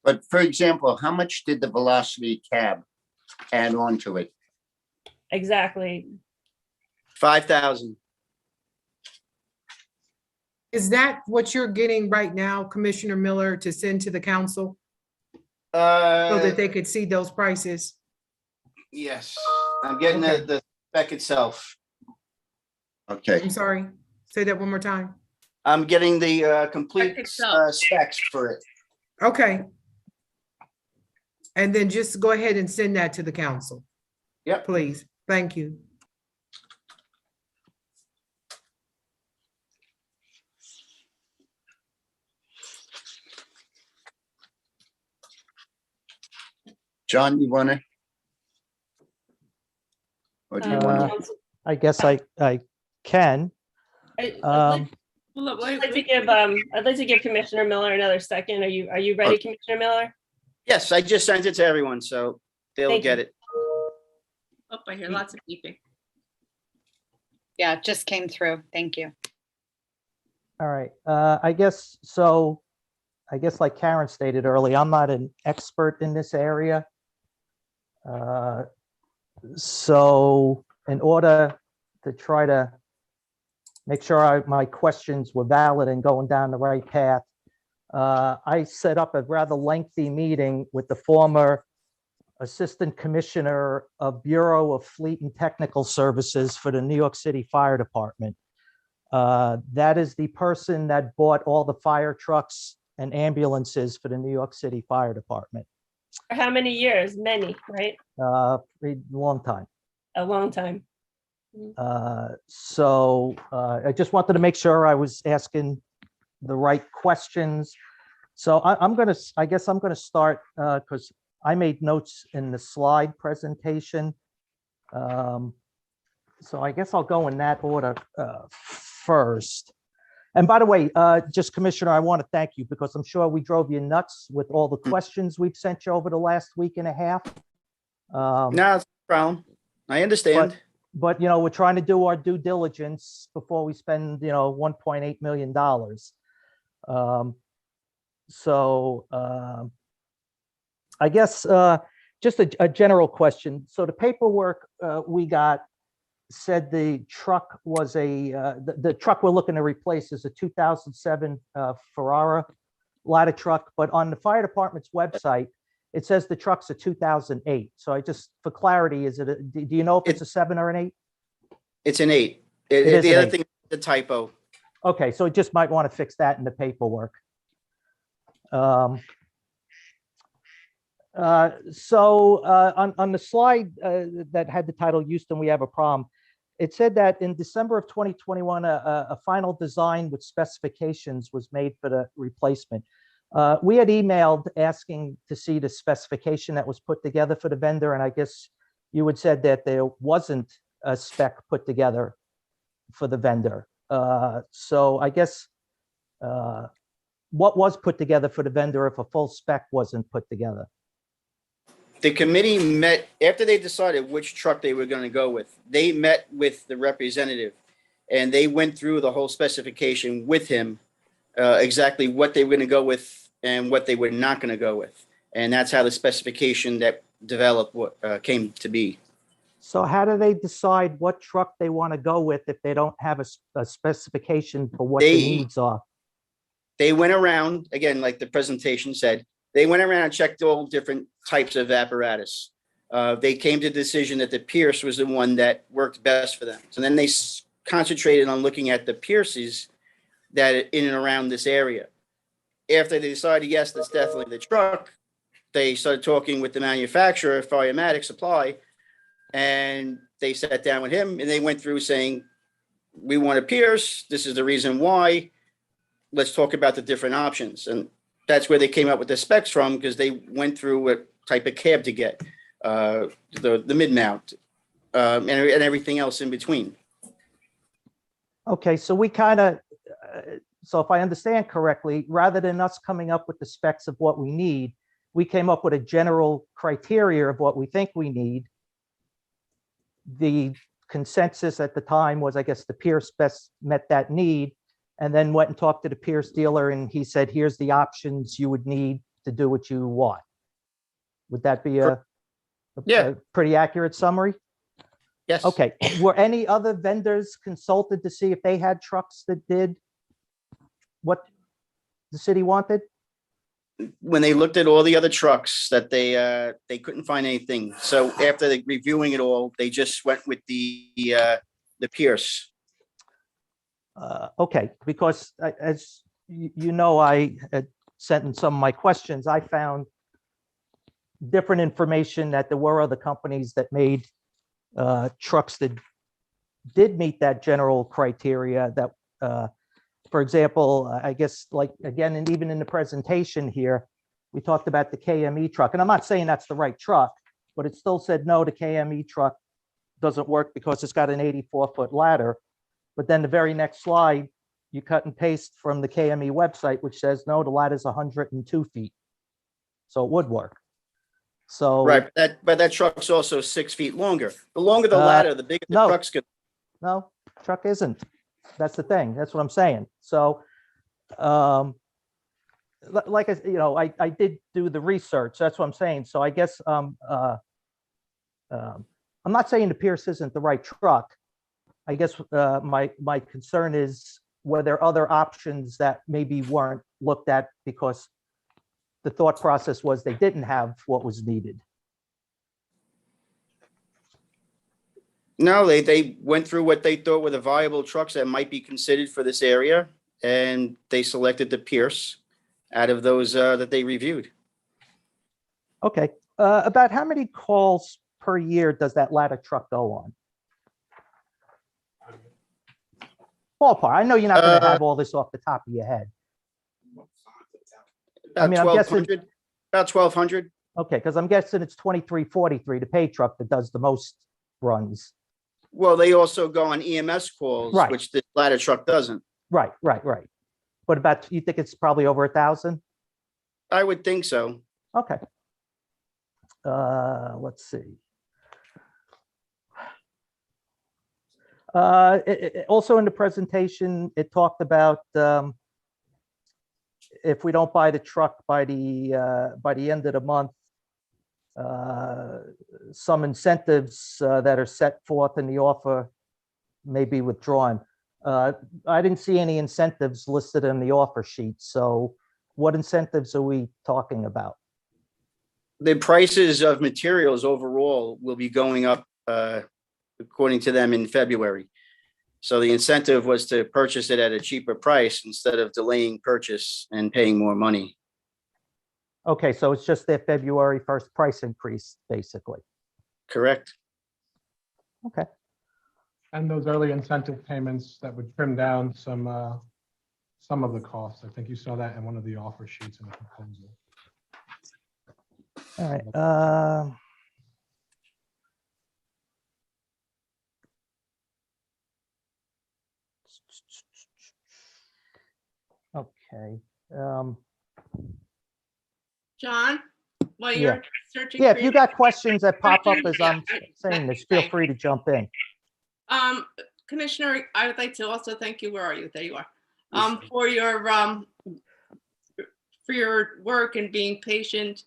But for example, how much did the Velocity cab add on to it? Exactly. 5,000. Is that what you're getting right now, Commissioner Miller, to send to the council so that they could see those prices? Yes, I'm getting Okay. the spec itself. Okay, I'm sorry, say that one more time. I'm getting the complete itself. specs for it. Okay. And then just go ahead and send that to the council. Yep. Please, thank you. John, you want to? Or do you want to? Council- I guess I can. I'd Um, like to give Commissioner Miller another second. Are you ready, Commissioner Miller? Yes, I just sent it to everyone, so they'll Thank get you. it. Oh, I hear lots of beeping. Yeah, it just came through. Thank you. All right, I guess so. I guess like Karen stated earlier, I'm not an expert in this area. So in order to try to make sure my questions were valid and going down the right path, I set up a rather lengthy meeting with the former Assistant Commissioner of Bureau of Fleet and Technical Services for the New York City Fire Department. That is the person that bought all the fire trucks and ambulances for the New York City Fire Department. For how many years? Many, right? A long time. A long time. So I just wanted to make sure I was asking the right questions. So I guess I'm gonna start because I made notes in the slide presentation. So I guess I'll go in that order first. And by the way, just Commissioner, I want to thank you because I'm sure we drove you nuts with all the questions we've sent you over the last week and a half. No, it's no problem. I understand. But you know, we're trying to do our due diligence before we spend, $1.8 million. I guess just a general question. So the paperwork we got said the truck was the truck we're looking to replace is a 2007 Ferrara ladder truck, but on the fire department's website, it says the truck's a 2008. So I just, for clarity, do you know if it's a 7 or an 8? It's an 8. is The an other 8. thing, the typo. Okay, so it just might want to fix that in the paperwork. On the slide that had the title Houston, we have a problem. It said that in December of 2021, a final design with specifications was made for the replacement. We had emailed asking to see the specification that was put together for the vendor, and I guess you had said that there wasn't a spec put together for the vendor. So I guess what was put together for the vendor if a full spec wasn't put together? The committee met after they decided which truck they were going to go with. They met with the representative and they went through the whole specification with him, exactly what they were going to go with and what they were not going to go with. And that's how the specification that developed came to be. So how do they decide what truck they want to go with if they don't have a specification for what the needs are? They went around, again, like the presentation said, they went around and checked all different types of apparatus. They came to the decision that the Pierce was the one that worked best for them. So then they concentrated on looking at the Pierces that in and around this area. After they decided, yes, that's definitely the truck, they started talking with the manufacturer, Firematic Supply, and they sat down with him and they went through saying, we want a Pierce. This is the reason why. Let's talk about the different options. And that's where they came up with the specs from, because they went through what type of cab to get, the mid-mount, and everything else in between. Okay, so we kind of, so if I understand correctly, rather than us coming up with the specs of what we need, we came up with a general criteria of what we think we need. The consensus at the time was, I guess, the Pierce best met that need, and then went and talked to the Pierce dealer and he said, here's the options you would need to do what you want. Would that be a pretty accurate summary? Yes. Okay, were any other vendors consulted to see if they had trucks that did what the city wanted? When they looked at all the other trucks that they couldn't find anything. So after reviewing it all, they just went with the Pierce. Okay, because as you know, I had sent in some of my questions, I found different information that there were other companies that made trucks that did meet that general criteria that, for example, I guess like, again, and even in the presentation here, we talked about the KME truck, and I'm not saying that's the right truck, but it still said no, the KME truck doesn't work because it's got an 84-foot ladder. But then the very next slide, you cut and paste from the KME website, which says, no, the ladder's 102 feet. So it would work. So. Right, but that truck's also 6 feet longer. The longer the Uh, ladder, the bigger the no. truck's gonna. No, truck isn't. That's the thing. That's what I'm saying. So, like I did do the research. That's what I'm saying. So I guess I'm not saying the Pierce isn't the right truck. I guess my concern is were there other options that maybe weren't looked at because the thought process was they didn't have what was needed. No, they went through what they thought were the viable trucks that might be considered for this area, and they selected the Pierce out of those that they reviewed. Okay. About how many calls per year does that ladder truck go on? Ballpark. I know you're not going to have all this off the top of your head. I mean, I'm guessing. About 1,200. Okay, because I'm guessing it's 2343, the pay truck that does the most runs. Well, they also go on EMS calls, Right. which the ladder truck doesn't. Right. But about, you think it's probably over 1,000? I would think so. Okay. Let's see. Also in the presentation, it talked about if we don't buy the truck by the end of the month, some incentives that are set forth in the offer may be withdrawn. I didn't see any incentives listed in the offer sheet. So what incentives are we talking about? The prices of materials overall will be going up, according to them, in February. So the incentive was to purchase it at a cheaper price instead of delaying purchase and paying more money. Okay, so it's just their February 1st price increase, basically. Correct. Okay. And those early incentive payments that would trim down some of the costs. I think you saw that in one of the offer sheets in the proposal. All right. Okay. John, while Yeah. you're searching. Yeah, for if you your- got questions that pop up as I'm Yeah, saying this, feel free to jump in. Commissioner, I would like to also thank you. Where are you? There you are. For your work and being patient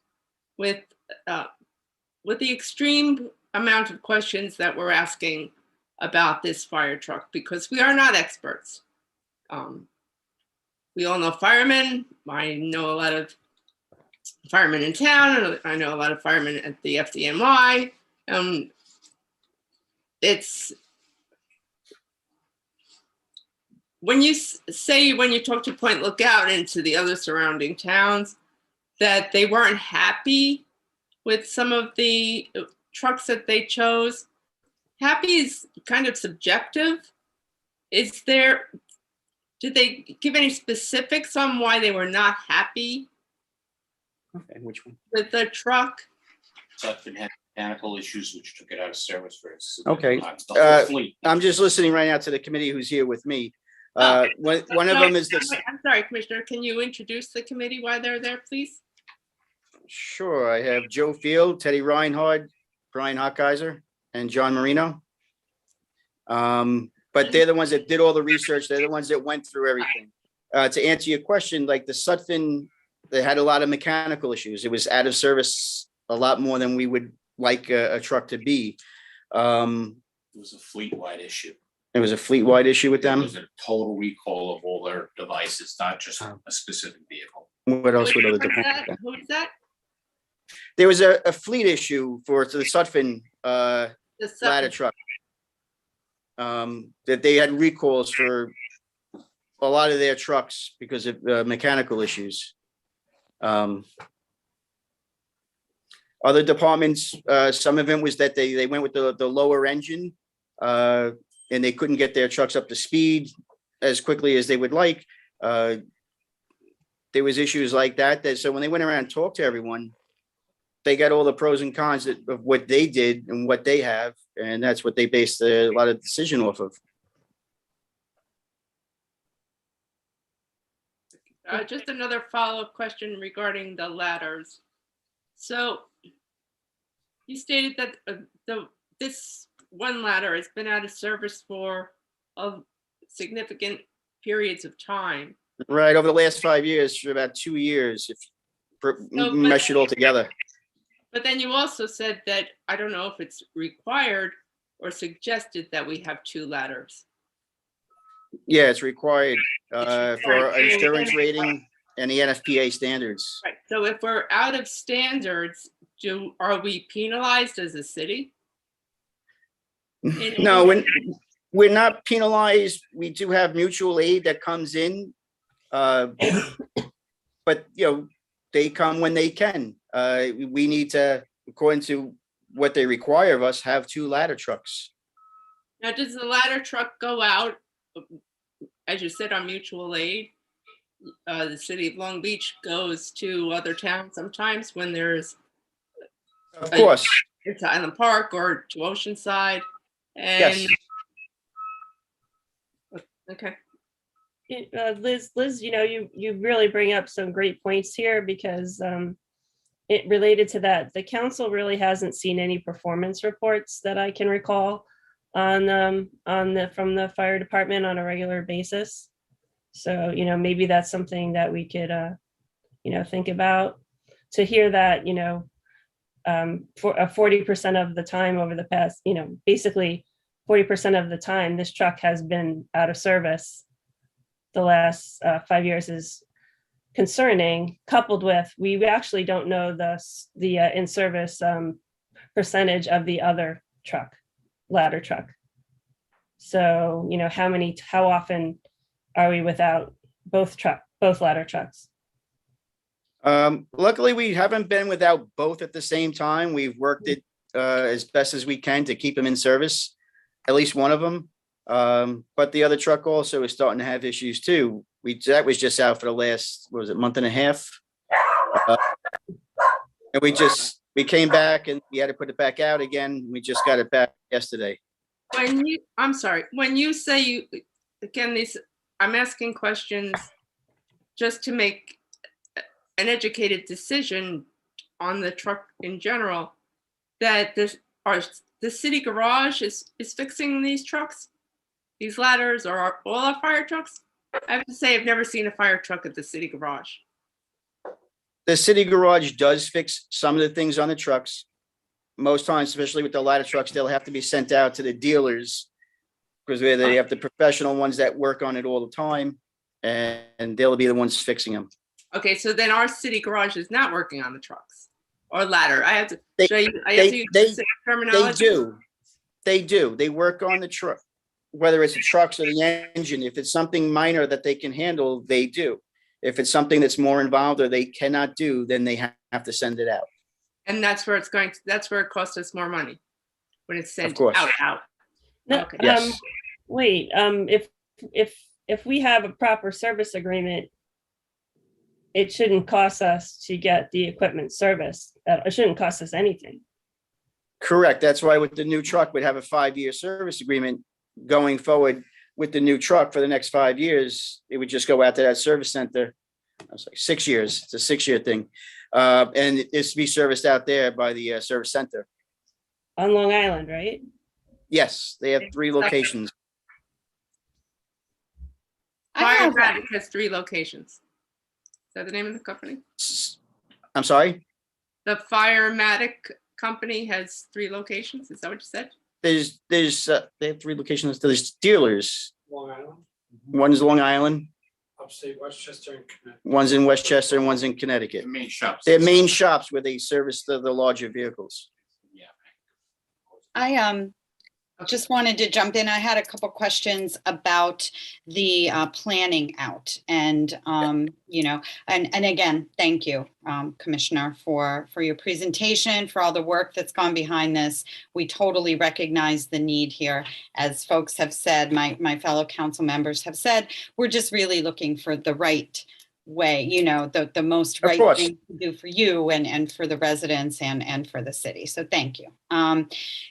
with the extreme amount of questions that we're asking about this fire truck, because we are not experts. We all know firemen. I know a lot of firemen in town, and I know a lot of firemen at the FDNY. It's when you when you talk to Point Lookout and to the other surrounding towns that they weren't happy with some of the trucks that they chose. Happy is kind of subjective. Did they give any specifics on why they were not happy Okay, which one? with the truck? Sutphen had mechanical issues which took it out of service for its. Okay. Fleet. I'm just listening right now to the committee who's here with me. One of them is this. I'm sorry, Commissioner, can you introduce the committee while they're there, please? Sure, I have Joe Field, Teddy Reinhardt, Brian Hockeiser, and John Marino. But they're the ones that did all the research. They're the ones that went through everything. To answer your question, like the Sutphen, they had a lot of mechanical issues. It was out of service a lot more than we would like a truck to be. It was a fleet-wide issue. It was a fleet-wide issue with It them. was a total recall of all their devices, not just a specific vehicle. What else would other Who is departments? that? Who is that? There was a fleet issue for the Sutphen The ladder Sutphen. truck. That they had recalls for a lot of their trucks because of mechanical issues. Other departments, some of it was that they went with the lower engine and they couldn't get their trucks up to speed as quickly as they would like. There was issues like that. So when they went around and talked to everyone, they got all the pros and cons of what they did and what they have, and that's what they based a lot of decision off of. Just another follow-up question regarding the ladders. So you stated that this one ladder has been out of service for significant periods of time. Right, over the last 5 years, for about 2 years, if No, but- mesh it all together. But then you also said that, I don't know if it's required or suggested that we have 2 ladders. Yeah, it's required for required. insurance rating and the NFPA standards. Right, so if we're out of standards, are we penalized as a city? No, we're not penalized. We do have mutual aid that comes in. But, they come when they can. We need to, according to what they require of us, have 2 ladder trucks. Now, does the ladder truck go out, as you said, on mutual aid? The city of Long Beach goes to other towns sometimes when there's Of course, it's Island Park or to Oceanside. And yes. okay. Liz, you really bring up some great points here because it related to that. The council really hasn't seen any performance reports that I can recall from the fire department on a regular basis. So, maybe that's something that we could, think about. To hear that, for 40% of the time over the past, basically 40% of the time, this truck has been out of service the last 5 years is concerning, coupled with, we actually don't know the in-service percentage of the other ladder truck. So, how often are we without both ladder trucks? Luckily, we haven't been without both at the same time. We've worked it as best as we can to keep them in service, at least one of them. But the other truck also is starting to have issues too. That was just out for the last, month and a half. And we came back and we had to put it back out again. We just got it back yesterday. I'm sorry, when you say I'm asking questions just to make an educated decision on the truck in general, that the city garage is fixing these trucks, these ladders, or all our fire trucks? I have to say, I've never seen a fire truck at the city garage. The city garage does fix some of the things on the trucks. Most times, especially with the ladder trucks, they'll have to be sent out to the dealers because they have the professional ones that work on it all the time, and they'll be the ones fixing them. Okay, so then our city garage is not working on the trucks or ladder. I have to They- show you. I have to use specific terminology. They do. They work on the truck, whether it's the trucks or the engine. If it's something minor that they can handle, they do. If it's something that's more involved or they cannot do, then they have to send it out. And that's where that's where it costs us more money when it's sent course. out. No, Okay. Yes. Wait, if we have a proper service agreement, it shouldn't cost us to get the equipment serviced. It shouldn't cost us anything. Correct. That's why with the new truck, we'd have a 5-year service agreement going forward with the new truck for the next 5 years. It would just go out to that service center. I was like 6 years. It's a 6-year thing. And it's to be serviced out there by the service center. On Long Island, right? Yes, they have 3 locations. I have, Firematic has 3 locations. Is that the name of the company? I'm sorry? The Firematic company has 3 locations. Is that what you said? They have 3 locations. There's dealers. Long Island, One's Long Island, upstate Westchester, and Connecticut. one's in Westchester, and one's in Connecticut. The main shops. They're main shops where they service the larger vehicles. Yeah. I just wanted to jump in. I had a couple questions about the planning out and, and again, thank you, Commissioner, for your presentation, for all the work that's gone behind this. We totally recognize the need here. As folks have said, my fellow council members have said, we're just really looking for the right way, the most Of right course. thing to do for you and for the residents and for the city. So thank you.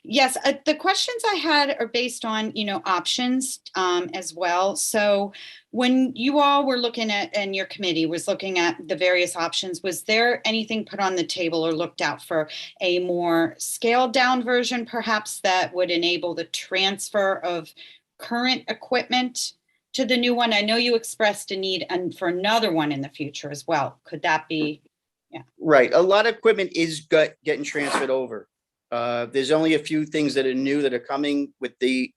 Yes, the questions I had are based on, options as well. So when you all were looking at, and your committee was looking at the various options, was there anything put on the table or looked out for a more scaled down version, perhaps, that would enable the transfer of current equipment to the new one? I know you expressed a need and for another one in the future as well. Could that be? Right. A lot of equipment is getting transferred over. There's only a few things that are new that are coming with the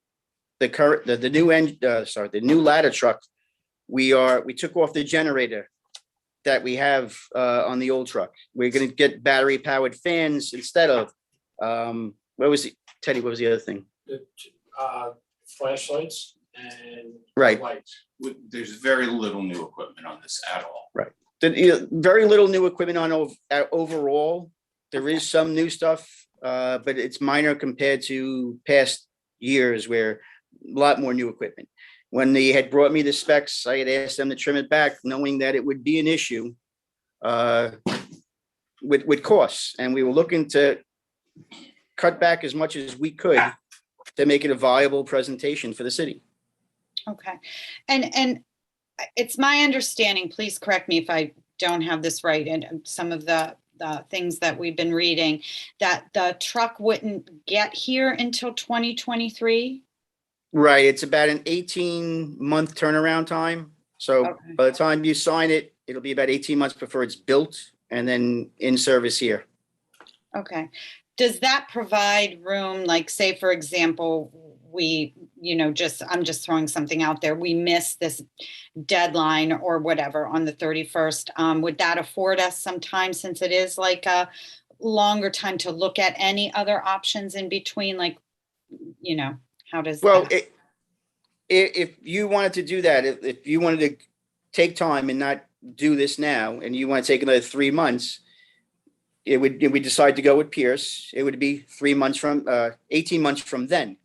new ladder truck. We took off the generator that we have on the old truck. We're going to get battery powered fans instead of, Teddy, what was the other thing? Flashlights and Right. lights. There's very little new equipment on this at all. Right. Very little new equipment on overall. There is some new stuff, but it's minor compared to past years where a lot more new equipment. When they had brought me the specs, I had asked them to trim it back, knowing that it would be an issue with costs. And we were looking to cut back as much as we could to make it a viable presentation for the city. Okay. And it's my understanding, please correct me if I don't have this right, and some of the things that we've been reading, that the truck wouldn't get here until 2023? Right. It's about an 18-month turnaround time. So Okay. by the time you sign it, it'll be about 18 months before it's built and then in service here. Okay. Does that provide room, like, say, for example, I'm just throwing something out there, we miss this deadline or whatever on the 31st. Would that afford us some time, since it is like a longer time to look at any other options in between? Like, how does that? If you wanted to do that, if you wanted to take time and not do this now, and you want to take another 3 months, if we decide to go with Pierce, it would be 18 months from then.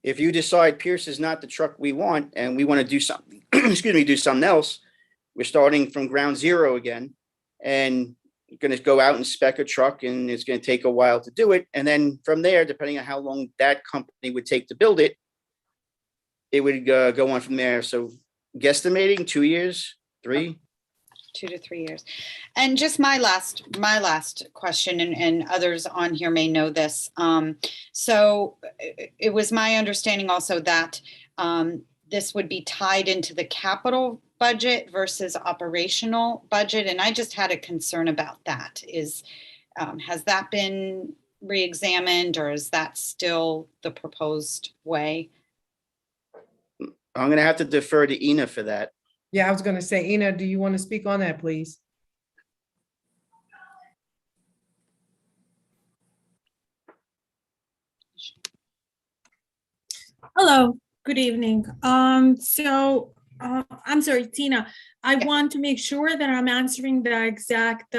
If you decide Pierce is not the truck we want and we want to do something, do something else, we're starting from ground zero again, and you're going to go out and spec a truck, and it's going to take a while to do it. And then from there, depending on how long that company would take to build it, it would go on from there. So guesstimating 2 years, 3. 2 to 3 years. And just my last question, and others on here may know this. So it was my understanding also that this would be tied into the capital budget versus operational budget. And I just had a concern about that. Has that been re-examined, or is that still the proposed way? I'm going to have to defer to Ina for that. Yeah, I was going to say, Ina, do you want to speak on that, please? Hello, good evening. I'm sorry, Tina, I want to make sure that I'm answering the exact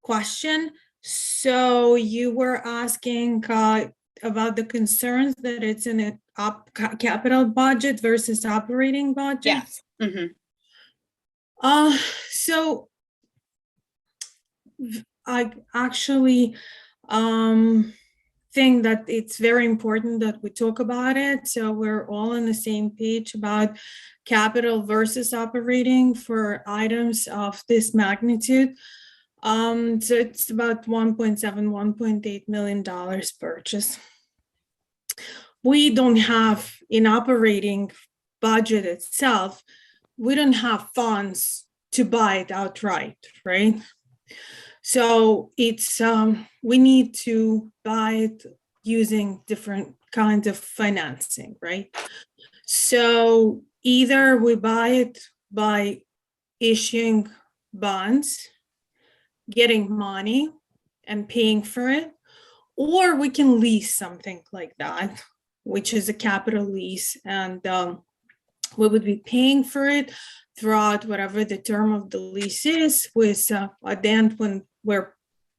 question. So you were asking about the concerns that it's in a capital budget versus operating budget? Yes. Mm-hmm. So I actually think that it's very important that we talk about it, so we're all on the same page about capital versus operating for items of this magnitude. So it's about $1.8 million purchase. We don't have, in operating budget itself, we don't have funds to buy it outright, right? So it's we need to buy it using different kinds of financing, right? So either we buy it by issuing bonds, getting money and paying for it, or we can lease something like that, which is a capital lease, and we would be paying for it throughout whatever the term of the lease is, with at the end, when we're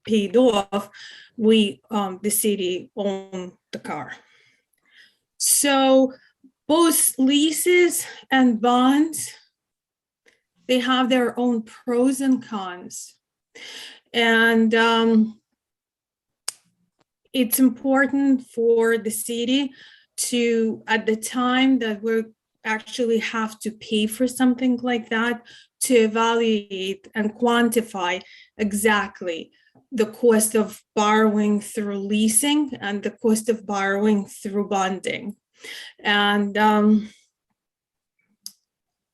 paid off, we the city own the car. So both leases and bonds they have their own pros and cons. And it's important for the city to, at the time that we actually have to pay for something like that, to evaluate and quantify exactly the cost of borrowing through leasing and the cost of borrowing through bonding. And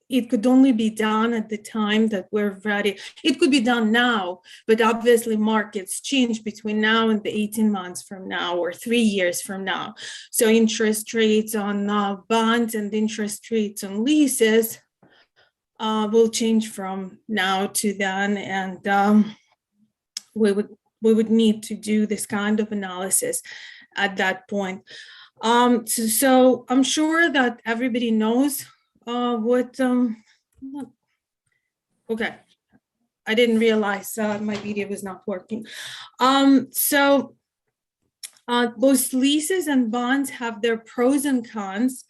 it could only be done at the time that we're ready. It could be done now, but obviously markets change between now and the 18 months from now or 3 years from now. So interest rates on bonds and interest rates on leases will change from now to then. And we would need to do this kind of analysis at that point. So I'm sure that everybody knows okay, I didn't realize my video was not working. So both leases and bonds have their pros and cons.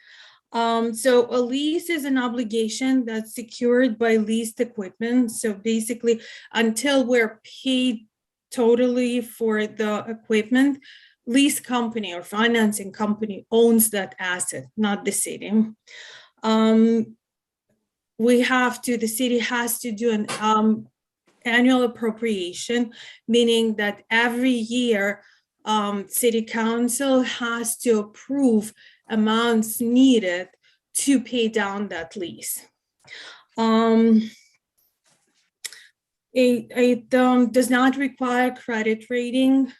So a lease is an obligation that's secured by leased equipment. So basically, until we're paid totally for the equipment, lease company or financing company owns that asset, not the city. The city has to do an annual appropriation, meaning that every year, city council has to approve amounts needed to pay down that lease. It does not require credit rating.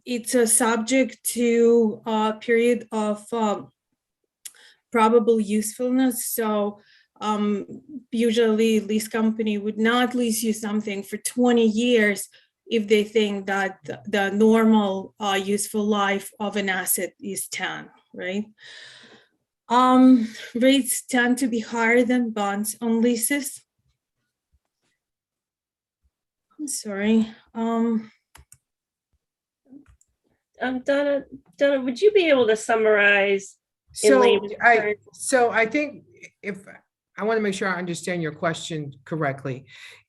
It's a subject to a period of probable usefulness. So usually lease company would not lease you something for 20 years if they think that the normal useful life of an asset is 10, right? Rates tend to be higher than bonds on leases. I'm sorry. Donna, would you be able to summarize? So I think if I want to make sure I understand your question correctly,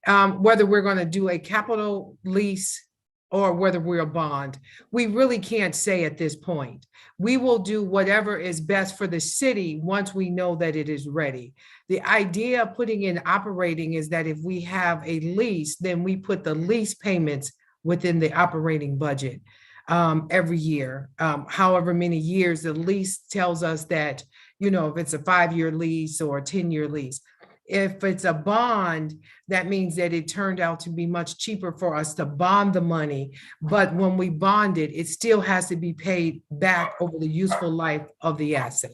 whether we're going to do a capital lease or whether we're a bond, we really can't say at this point. We will do whatever is best for the city once we know that it is ready. The idea of putting in operating is that if we have a lease, then we put the lease payments within the operating budget every year. However many years the lease tells us that, if it's a 5-year lease or a 10-year lease. If it's a bond, that means that it turned out to be much cheaper for us to bond the money. But when we bond it, it still has to be paid back over the useful life of the asset.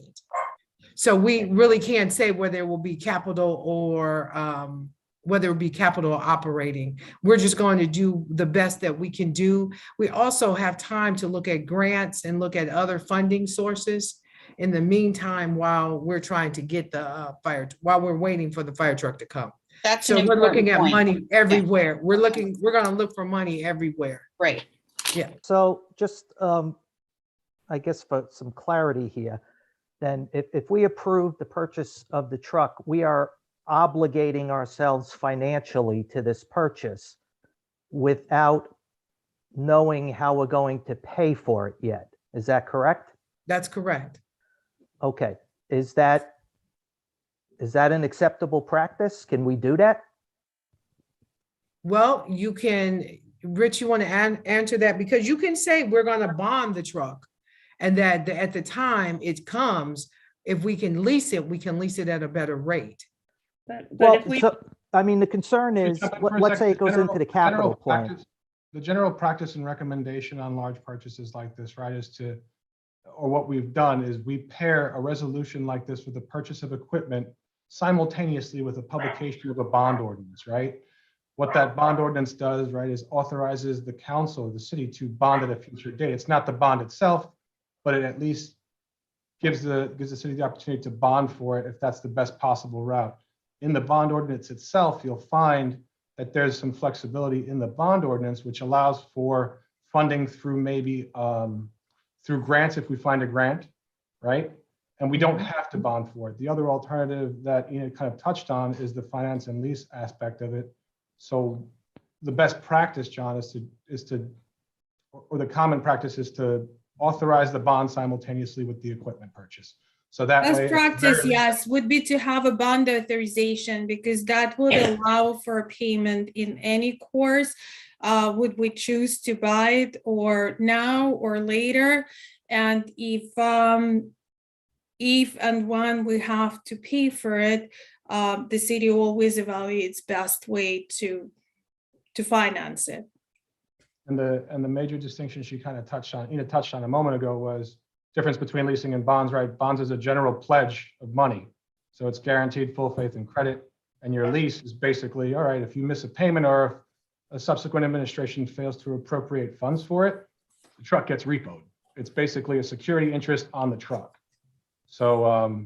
So we really can't say whether it will be capital or whether it be capital or operating. We're just going to do the best that we can do. We also have time to look at grants and look at other funding sources in the meantime, while we're trying to get while we're waiting for the fire truck to come. That's So an we're looking at important point. money everywhere. We're going to look for money everywhere. Right. Yeah. So just, I guess for some clarity here, then if we approve the purchase of the truck, we are obligating ourselves financially to this purchase without knowing how we're going to pay for it yet. Is that correct? That's correct. Okay. Is that an acceptable practice? Can we do that? Well, you can, Rich, you want to answer that? Because you can say we're going to bond the truck and that at the time it comes, if we can lease it, we can lease it at a better rate. But Well, if we, the concern is, let's say it goes into the capital plan. The general practice and recommendation on large purchases like this, right, or what we've done is we pair a resolution like this with the purchase of equipment simultaneously with a publication of a bond ordinance, right? What that bond ordinance does, right, is authorizes the council, the city, to bond at a future date. It's not the bond itself, but it at least gives the city the opportunity to bond for it if that's the best possible route. In the bond ordinance itself, you'll find that there's some flexibility in the bond ordinance, which allows for funding through maybe through grants if we find a grant, right? and we don't have to bond for it. The other alternative that Enid kind of touched on is the finance and lease aspect of it. So the best practice, John, or the common practice is to authorize the bond simultaneously with the equipment purchase. So that way, Best practice, yes, would be to have a bond authorization because that would allow for payment in any course. Would we choose to buy it or now or later? And if and when we have to pay for it, the city always evaluates best way to finance it. And the major distinction she kind of touched on a moment ago was difference between leasing and bonds, right? Bonds is a general pledge of money. So it's guaranteed full faith and credit. And your lease is basically, all right, if you miss a payment or if a subsequent administration fails to appropriate funds for it, the truck gets repoed. It's basically a security interest on the truck. So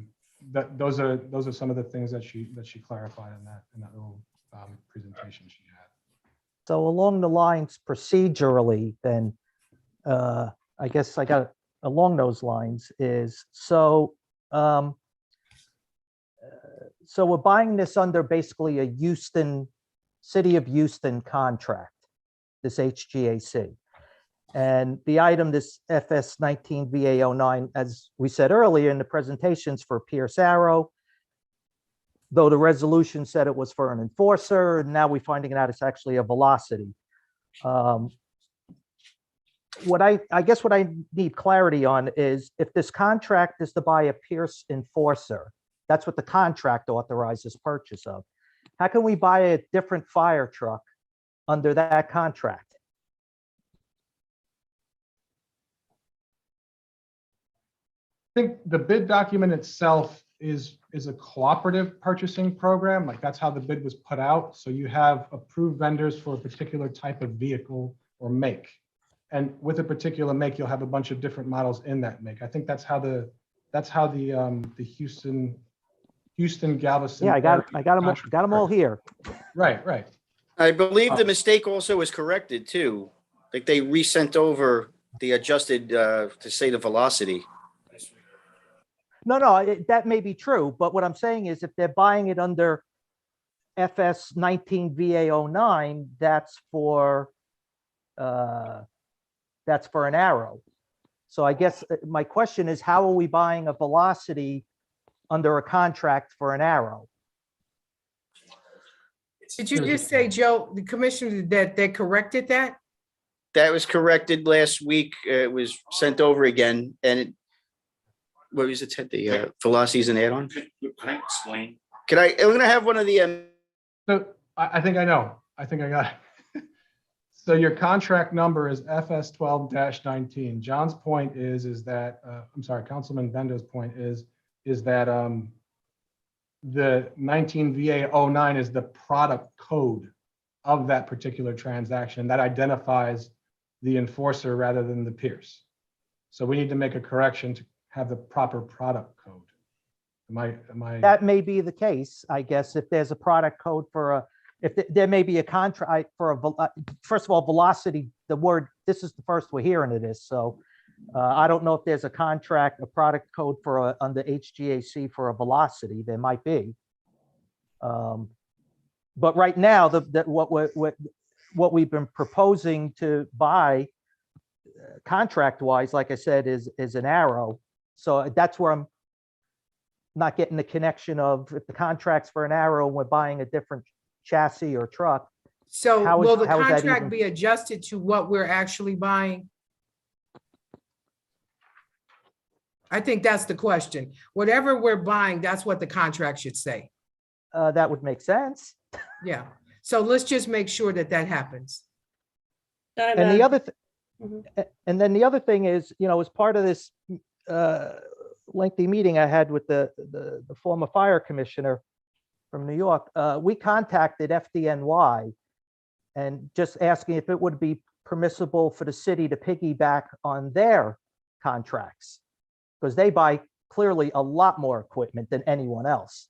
those are some of the things that she clarified in that little presentation she had. So along the lines procedurally, then, I guess I got along those lines is, so we're buying this under basically a City of Houston contract, this HGAC. And the item, this FS 19 VA09, as we said earlier in the presentations for Pierce Arrow, though the resolution said it was for an enforcer, and now we're finding out it's actually a velocity. What I guess what I need clarity on is if this contract is to buy a Pierce enforcer, that's what the contract authorizes purchase of. How can we buy a different fire truck under that contract? I think the bid document itself is a cooperative purchasing program. Like that's how the bid was put out. So you have approved vendors for a particular type of vehicle or make. And with a particular make, you'll have a bunch of different models in that make. I think that's how the Houston Galveston. Yeah, I got them all here. Right. I believe the mistake also was corrected too. Like they resent over the adjusted to say the velocity. No, that may be true, but what I'm saying is if they're buying it under FS 19 VA09, that's for an Arrow. So I guess my question is, how are we buying a velocity under a contract for an Arrow? Did you just say, Joe, the commissioner, that they corrected that? That was corrected last week. It was sent over again, and what was it? The velocity is an add-on. Can I explain? I'm going to have one of the. So I think I know. I think I got it. So your contract number is FS 12-19. John's point is that I'm sorry, Councilman Bendo's point is that the 19 VA09 is the product code of that particular transaction that identifies the enforcer rather than the Pierce. So we need to make a correction to have the proper product code. Am I? That may be the case, I guess, if there's a product code for there may be a contract for first of all, velocity, the word, this is the first we're hearing of this. So I don't know if there's a product code for under HGAC for a velocity. There might be. But right now, what we've been proposing to buy contract-wise, like I said, is an Arrow. So that's where I'm not getting the connection of if the contract's for an Arrow and we're buying a different chassis or truck. So will the how is that contract even- be adjusted to what we're actually buying? I think that's the question. Whatever we're buying, that's what the contract should say. That would make sense. Yeah. So let's just make sure that happens. And the other, and then the other thing is, as part of this lengthy meeting I had with the former fire commissioner from New York, we contacted FDNY and just asking if it would be permissible for the city to piggyback on their contracts, because they buy clearly a lot more equipment than anyone else.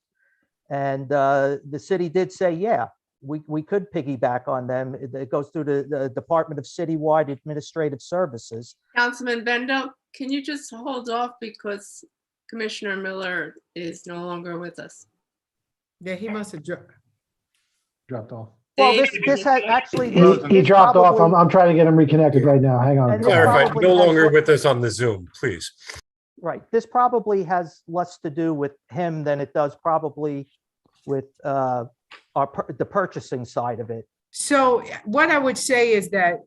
And the city did say, yeah, we could piggyback on them. It goes through the Department of Citywide Administrative Services. Councilman Bendo, can you just hold off because Commissioner Miller is no longer with us. Yeah, he must have Dropped off. Well, Dave, this had actually. He this he dropped off. probably- I'm trying to get him reconnected right now. Hang on. And this Clarify, probably no has longer what- with us on the Zoom, please. Right, this probably has less to do with him than it does probably with the purchasing side of it. So what I would say is that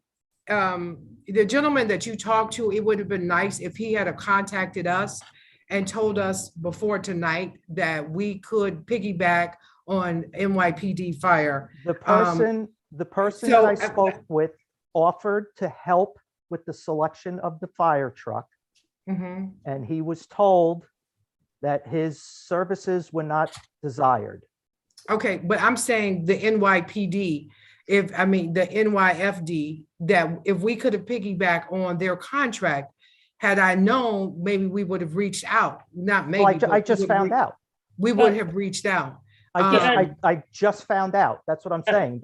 the gentleman that you talked to, it would have been nice if he had contacted us and told us before tonight that we could piggyback on NYPD fire. The person so, that I spoke with offered to help with the selection of the fire truck, Mhm. and he was told that his services were not desired. Okay, but I'm saying the NYPD, the NYFD, that if we could have piggybacked on their contract, had I known, maybe we would have reached out, not maybe. Well, but I we just would found out. We would have reached out. I just found out. That's what I'm saying.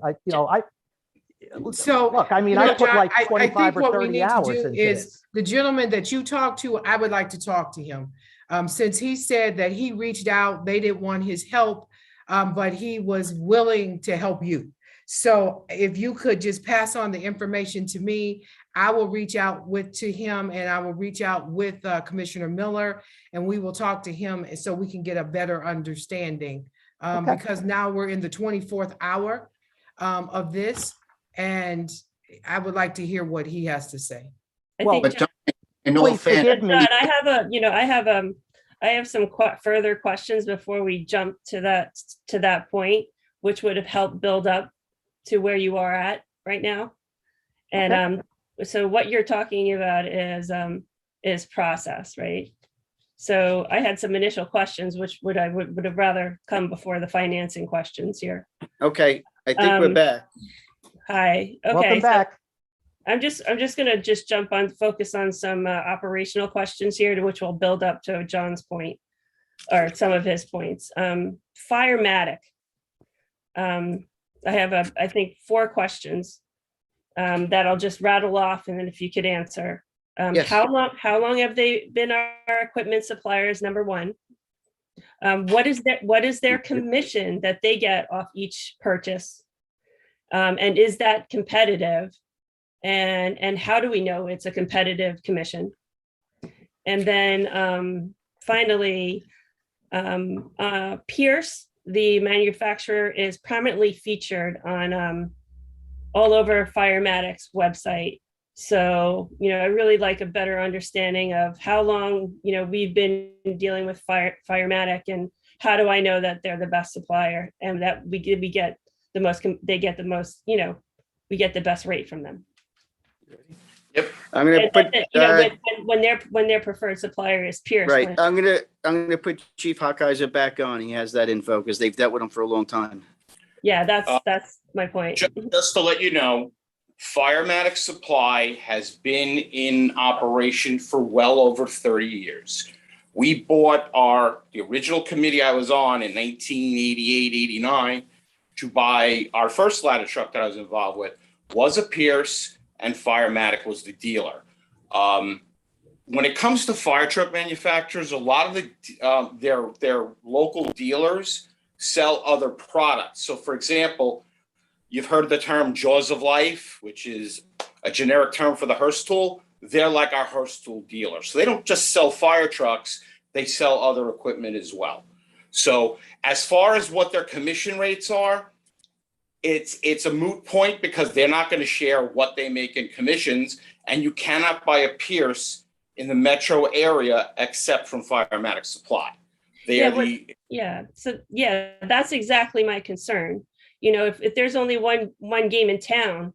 So. Look, I mean, you I know, put John, like I 25 think or what we 30 need to hours do into is this. the gentleman that you talked to, I would like to talk to him. Since he said that he reached out, they didn't want his help, but he was willing to help you. So if you could just pass on the information to me, I will reach out to him, and I will reach out with Commissioner Miller, and we will talk to him so we can get a better understanding. Okay. Because now we're in the 24th hour of this, and I would like to hear what he has to say. Well, But John, in all Please forgive fairness, me. John, I have some further questions before we jump to that point, which would have helped build up to where you are at right now. And so what you're talking about is process, right? So I had some initial questions, which would have rather come before the financing questions here. Okay, I think we're back. Hi. Okay. Welcome so back. I'm just gonna focus on some operational questions here, to which will build up to John's point, or some of his points. Firematic. I have I think 4 questions that I'll just rattle off, and then if you could answer. Yes. How long have they been our equipment suppliers? Number 1. What is their commission that they get off each purchase? And is that competitive? And how do we know it's a competitive commission? And then finally, Pierce, the manufacturer, is prominently featured on all over Firematic's website. So, I really like a better understanding of how long, we've been dealing with Firematic, and how do I know that they're the best supplier, and that we get the most, they get the most, we get the best rate from them. Yep. I'm gonna put, when their preferred supplier is Pierce. right, I'm gonna put Chief Hawkeyser back on. He has that info because they've dealt with him for a long time. Yeah, that's my point. Just to let you know, Firematic Supply has been in operation for well over 30 years. We bought the original committee I was on in 1988, 89 to buy our first ladder truck that I was involved with was a Pierce, and Firematic was the dealer. When it comes to fire truck manufacturers, a lot of their local dealers sell other products. So for example, you've heard the term Jaws of Life, which is a generic term for the Hearst tool. They're like our Hearst tool dealer. So they don't just sell fire trucks, they sell other equipment as well. So as far as what their commission rates are, it's a moot point because they're not going to share what they make in commissions, and you cannot buy a Pierce in the metro area except from Firematic Supply. So that's exactly my concern. If there's only one game in town,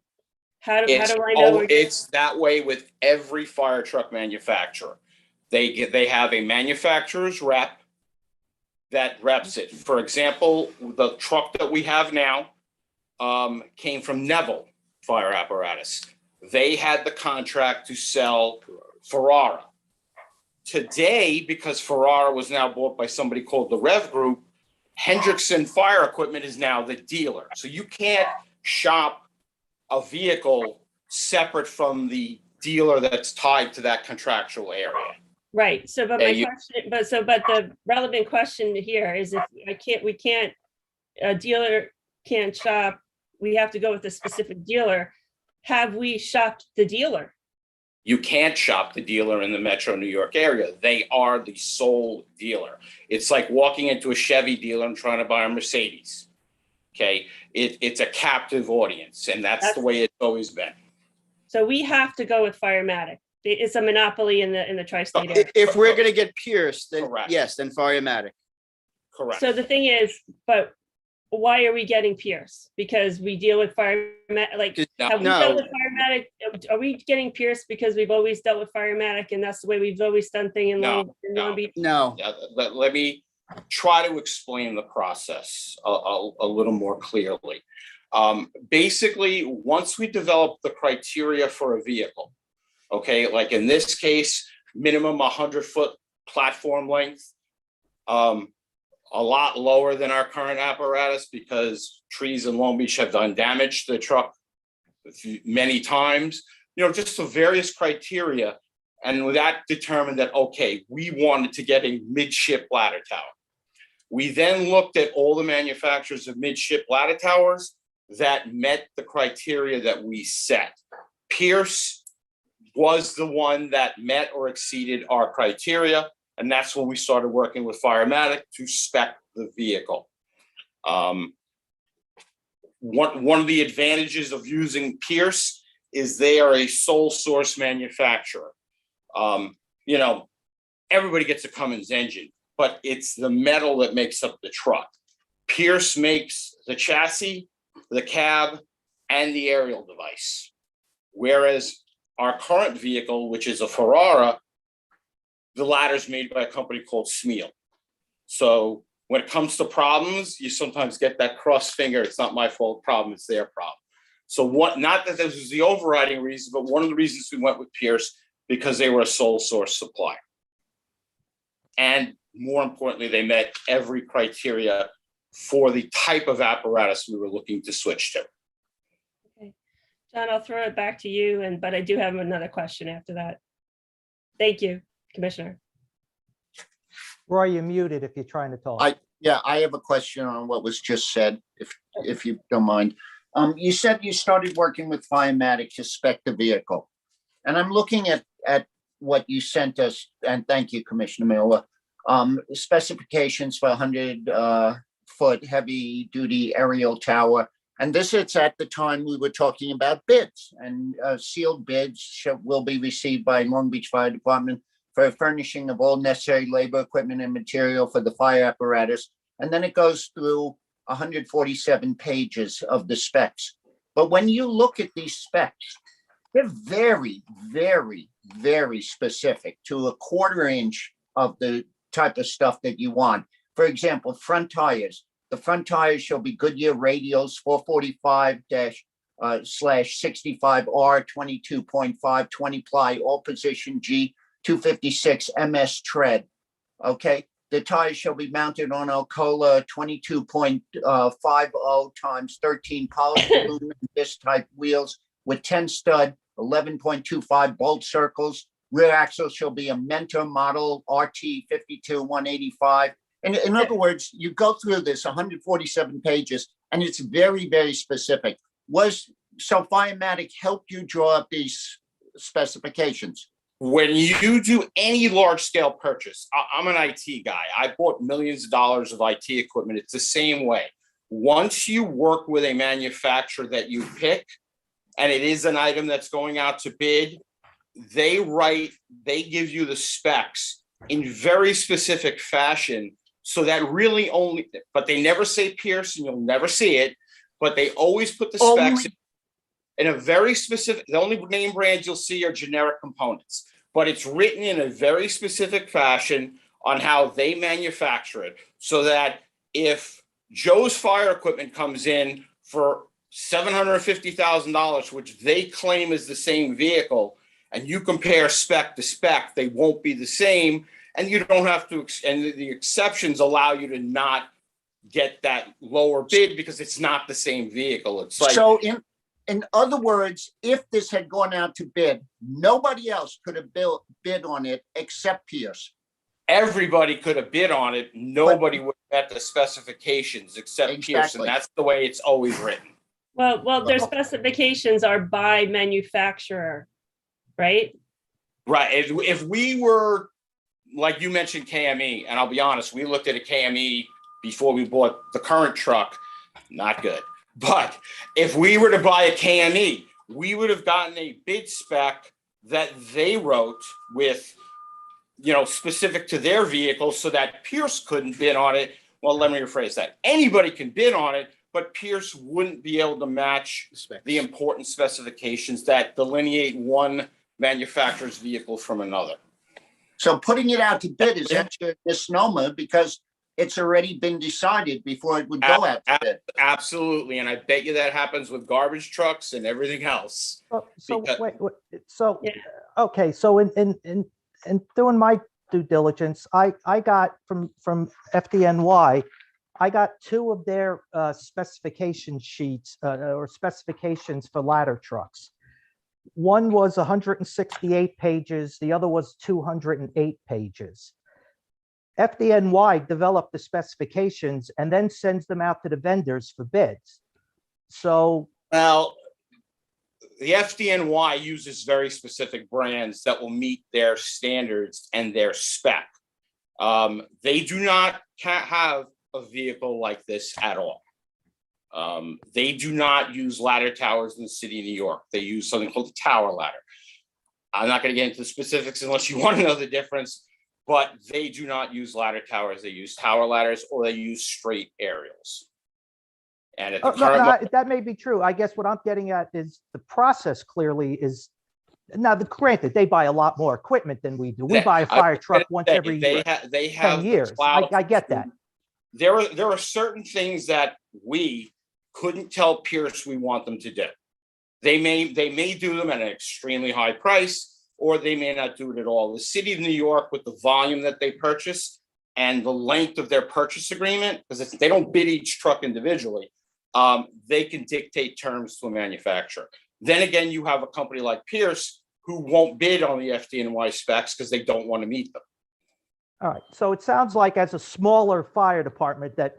how do I know? It's that way with every fire truck manufacturer. They have a manufacturer's rep that reps it. For example, the truck that we have now came from Neville Fire Apparatus. They had the contract to sell Ferrara. Today, because Ferrara was now bought by somebody called the Rev Group, Hendrickson Fire Equipment is now the dealer. So you can't shop a vehicle separate from the dealer that's tied to that contractual area. Right, so but Yeah, my you- question, but the relevant question here is if we can't, a dealer can't shop, we have to go with a specific dealer. Have we shopped the dealer? You can't shop the dealer in the Metro New York area. They are the sole dealer. It's like walking into a Chevy dealer and trying to buy a Mercedes. Okay, it's a captive audience, and that's the way it's always been. So we have to go with Firematic. It's a monopoly in the tri-state area. If we're gonna get Pierce, then Correct. yes, then Firematic. Correct. So the thing is, but why are we getting Pierce? Because we deal with Firematic, like, have we dealt with Firematic? Are we getting Pierce because we've always dealt with Firematic and that's the way we've always done things in No, Long Beach? No, Let me try to explain the process a little more clearly. Basically, once we develop the criteria for a vehicle, okay, like in this case, minimum 100-foot platform length, a lot lower than our current apparatus because trees in Long Beach have done damage to the truck many times, just the various criteria. And with that determined that, okay, we wanted to get a midship ladder tower. We then looked at all the manufacturers of midship ladder towers that met the criteria that we set. Pierce was the one that met or exceeded our criteria. And that's when we started working with Firematic to spec the vehicle. One of the advantages of using Pierce is they are a sole source manufacturer. Everybody gets a Cummins engine, but it's the metal that makes up the truck. Pierce makes the chassis, the cab, and the aerial device. Whereas our current vehicle, which is a Ferrara, the ladder's made by a company called Smeal. So when it comes to problems, you sometimes get that cross finger, it's not my fault problem, it's their problem. So not that this was the overriding reason, but one of the reasons we went with Pierce, because they were a sole source supplier. And more importantly, they met every criteria for the type of apparatus we were looking to switch to. Okay, John, I'll throw it back to you, but I do have another question after that. Thank you, Commissioner. Roy, you're muted if you're trying to talk. Yeah, I have a question on what was just said, if you don't mind. You said you started working with Firematic to spec the vehicle. And I'm looking at what you sent us, and thank you, Commissioner Miller, specifications for 100-foot heavy-duty aerial tower. And this is at the time we were talking about bids, and sealed bids will be received by Long Beach Fire Department for furnishing of all necessary labor, equipment, and material for the fire apparatus. And then it goes through 147 pages of the specs. But when you look at these specs, they're very, very, very specific to a quarter inch of the type of stuff that you want. For example, front tires. The front tires shall be Goodyear radials 445/65R 22.5 20 ply all position G 256 MS tread. Okay. The tires shall be mounted on Alcoa 22.50 times 13 polished aluminum disc type wheels with 10 stud 11.25 bolt circles. Rear axle shall be a Mentor model RT 52-185. And in other words, you go through this 147 pages, and it's very, very specific. So Firematic helped you draw up these specifications? When you do any large scale purchase, I'm an IT guy. I bought millions of dollars of IT equipment. It's the same way. Once you work with a manufacturer that you pick, and it is an item that's going out to bid, they give you the specs in very specific fashion. So that really but they never say Pierce, and you'll never see it, but they always put the specs in a very specific, the only name brands you'll see are generic components, but it's written in a very specific fashion on how they manufacture it, so that if Joe's Fire Equipment comes in for $750,000, which they claim is the same vehicle, and you compare spec to spec, they won't be the same, and you don't have to, and the exceptions allow you to not get that lower bid because it's not the same vehicle. It's like, so in other words, if this had gone out to bid, nobody else could have bid on it except Pierce. Everybody could have bid on it. Nobody would have met the specifications except Pierce, Exactly. and that's the way it's always written. Well, their specifications are by manufacturer, right? Right. If we were, like you mentioned, KME, and I'll be honest, we looked at a KME before we bought the current truck, not good. But if we were to buy a KME, we would have gotten a bid spec that they wrote with, specific to their vehicle so that Pierce couldn't bid on it. Well, let me rephrase that. Anybody can bid on it, but Pierce wouldn't be able to match the important specifications that delineate one manufacturer's vehicle from another. So putting it out to bid is actually a misnomer because it's already been decided before it would go out to bid. Absolutely. And I bet you that happens with garbage trucks and everything else. So Because- wait, so, Yeah. okay, so in doing my due diligence, I got from FDNY, I got two of their specification sheets or specifications for ladder trucks. One was 168 pages, the other was 208 pages. FDNY developed the specifications and then sends them out to the vendors for bids. So, Well, the FDNY uses very specific brands that will meet their standards and their spec. They do not have a vehicle like this at all. They do not use ladder towers in the city of New York. They use something called the tower ladder. I'm not going to get into the specifics unless you want to know the difference, but they do not use ladder towers. They use tower ladders or they use straight aerials. And at the current that may be true. I guess what I'm getting at is the process clearly is, now granted, they buy a lot more equipment than we do. We buy a fire truck once every they 10 have years. I get that. There are certain things that we couldn't tell Pierce we want them to do. They may do them at an extremely high price, or they may not do it at all. The city of New York, with the volume that they purchase and the length of their purchase agreement, because they don't bid each truck individually, they can dictate terms to a manufacturer. Then again, you have a company like Pierce who won't bid on the FDNY specs because they don't want to meet them. All right, so it sounds like as a smaller fire department that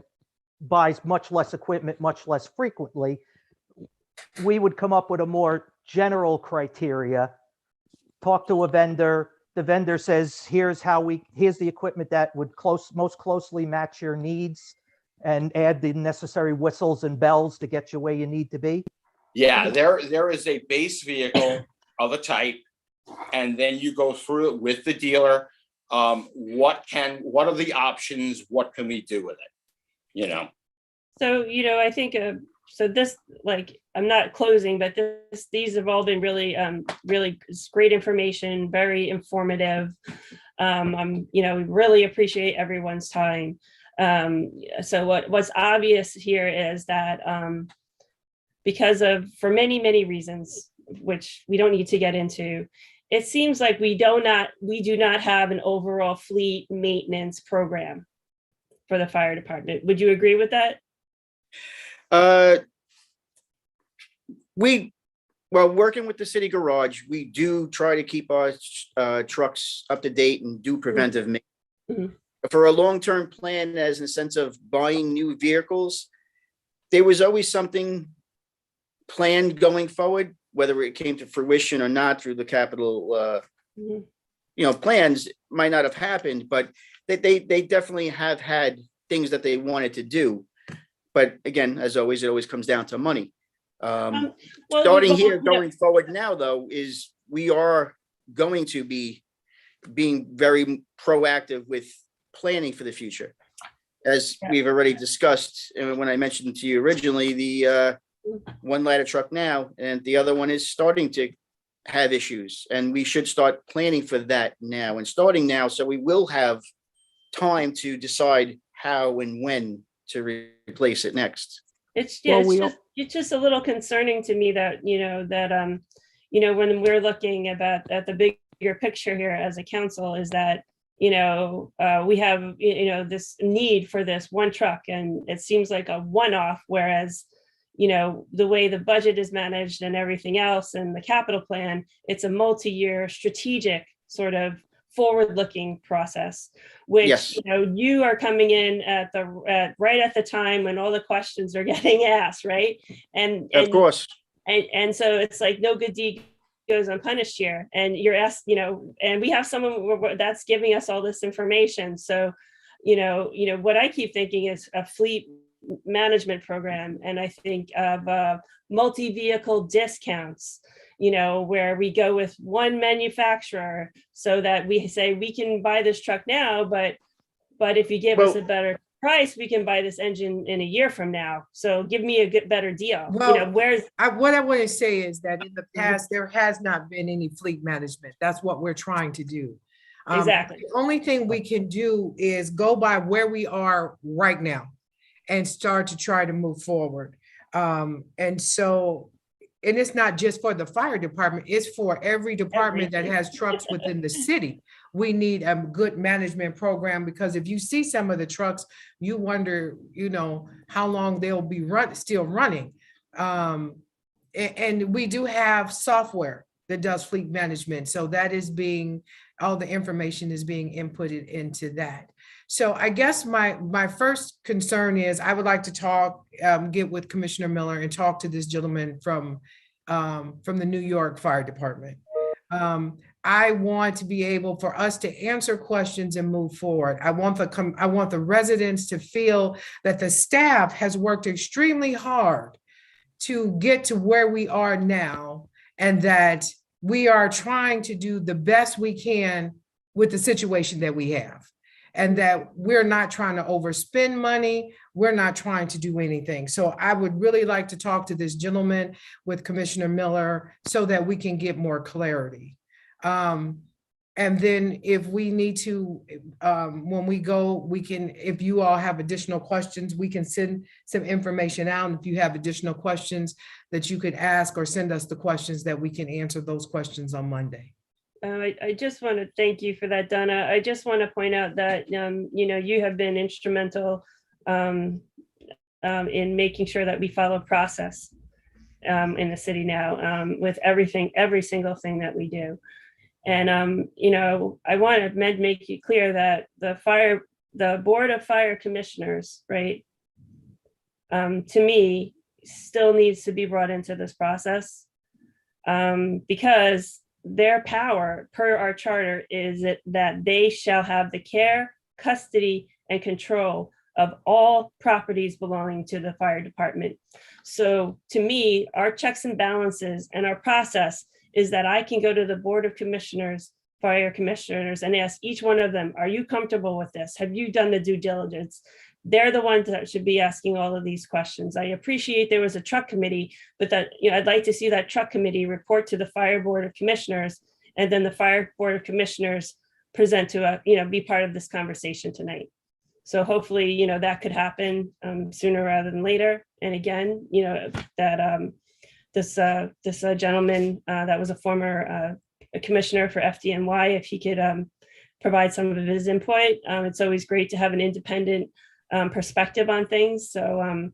buys much less equipment, much less frequently, we would come up with a more general criteria, talk to a vendor, the vendor says, here's the equipment that would most closely match your needs, and add the necessary whistles and bells to get you where you need to be? Yeah, there is a base vehicle of a type, and then you go through it with the dealer. What are the options? What can we do with it? So, I think, so this, like, I'm not closing, but these have all been really, really great information, very informative. Really appreciate everyone's time. So what's obvious here is that for many, many reasons, which we don't need to get into, it seems like we do not have an overall fleet maintenance program for the fire department. Would you agree with that? Working with the city garage, we do try to keep our trucks up to date and do preventive maintenance. Mhm. For a long-term plan, as in the sense of buying new vehicles, there was always something planned going forward, whether it came to fruition or not through the capital, plans might not have happened, but they definitely have had things that they wanted to do. But again, as always, it always comes down to money. Starting here, going forward now, though, is we are going to be being very proactive with planning for the future. As we've already discussed, and when I mentioned to you originally, the one ladder truck now, and the other one is starting to have issues, and we should start planning for that now and starting now, so we will have time to decide how and when to replace it next. It's Well, it's just a little concerning to me that when we're looking at the bigger picture here as a council, is that we have this need for this one truck, and it seems like a one-off, whereas the way the budget is managed and everything else and the capital plan, it's a multi-year strategic sort of forward-looking process, which, Yes. you are coming in right at the time when all the questions are getting asked, right? Of course. And so it's like no good deed goes unpunished here. And you're asked, and we have someone that's giving us all this information. So, what I keep thinking is a fleet management program. And I think of multi-vehicle discounts, where we go with one manufacturer so that we say we can buy this truck now, but if you give us a better price, we can buy this engine in a year from now. So give me a better deal. Well, what I want to say is that in the past, there has not been any fleet management. That's what we're trying to do. Exactly. The only thing we can do is go by where we are right now and start to try to move forward. And it's not just for the fire department, it's for every department that has trucks within the city. We need a good management program, because if you see some of the trucks, you wonder, how long they'll be still running. And we do have software that does fleet management. So that is all the information is being inputted into that. So I guess my first concern is I would like to get with Commissioner Miller and talk to this gentleman from the New York Fire Department. I want to be able for us to answer questions and move forward. I want the residents to feel that the staff has worked extremely hard to get to where we are now, and that we are trying to do the best we can with the situation that we have, and that we're not trying to overspend money. We're not trying to do anything. So I would really like to talk to this gentleman with Commissioner Miller so that we can get more clarity. And then if we need to, when we go, if you all have additional questions, we can send some information out. And if you have additional questions that you could ask, or send us the questions, that we can answer those questions on Monday. I just want to thank you for that, Donna. I just want to point out that, you have been instrumental in making sure that we follow process in the city now with every single thing that we do. And, I want to make it clear that the Board of Fire Commissioners, right, to me, still needs to be brought into this process because their power per our charter is that they shall have the care, custody, and control of all properties belonging to the fire department. So to me, our checks and balances and our process is that I can go to the Board of Commissioners, Fire Commissioners, and ask each one of them, are you comfortable with this? Have you done the due diligence? They're the ones that should be asking all of these questions. I appreciate there was a truck committee, but that, I'd like to see that truck committee report to the Fire Board of Commissioners, and then the Fire Board of Commissioners present to be part of this conversation tonight. So hopefully, that could happen sooner rather than later. And again, that this gentleman that was a former commissioner for FDNY, if he could provide some of his input. It's always great to have an independent perspective on things. So,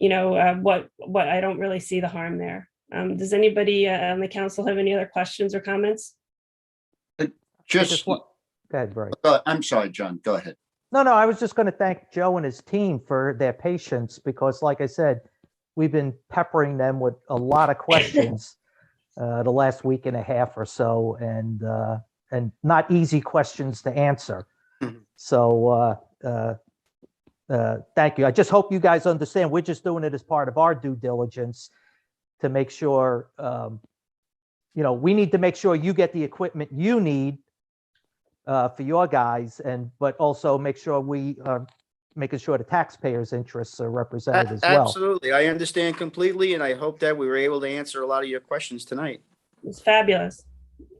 what I don't really see the harm there. Does anybody on the council have any other questions or comments? Go ahead, Bray. I'm sorry, John, go ahead. No, I was just going to thank Joe and his team for their patience, because like I said, we've been peppering them with a lot of questions the last week and a half or so, and not easy questions to answer. So thank you. I just hope you guys understand we're just doing it as part of our due diligence to make sure, we need to make sure you get the equipment you need for your guys, but also make sure we are making sure the taxpayers' interests are represented as well. Absolutely. I understand completely, and I hope that we were able to answer a lot of your questions tonight. It's fabulous.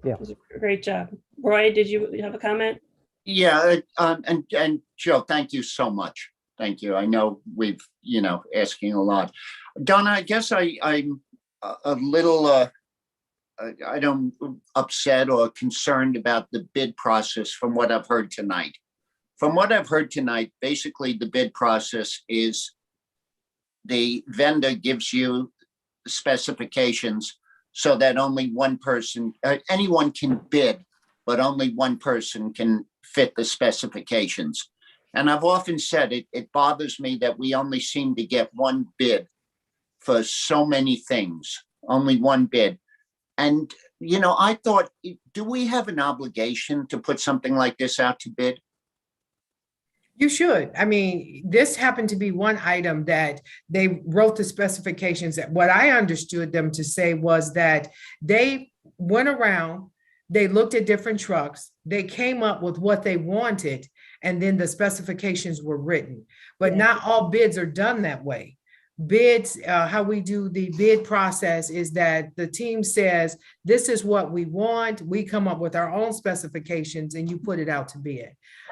Yeah. It was a great job. Roy, did you have a comment? Yeah, and Joe, thank you so much. Thank you. I know we've, asking a lot. Donna, I guess I'm a little, I don't upset or concerned about the bid process from what I've heard tonight. From what I've heard tonight, basically the bid process is the vendor gives you specifications so that only one person, anyone can bid, but only one person can fit the specifications. And I've often said it bothers me that we only seem to get one bid for so many things, only one bid. And, you know, I thought, do we have an obligation to put something like this out to bid? You should. I mean, this happened to be one item that they wrote the specifications. That what I understood them to say was that they went around, they looked at different trucks, they came up with what they wanted, and then the specifications were written. But not all bids are done that way. Bids, how we do the bid process is that the team says, this is what we want. We come up with our own specifications and you put it out to bid.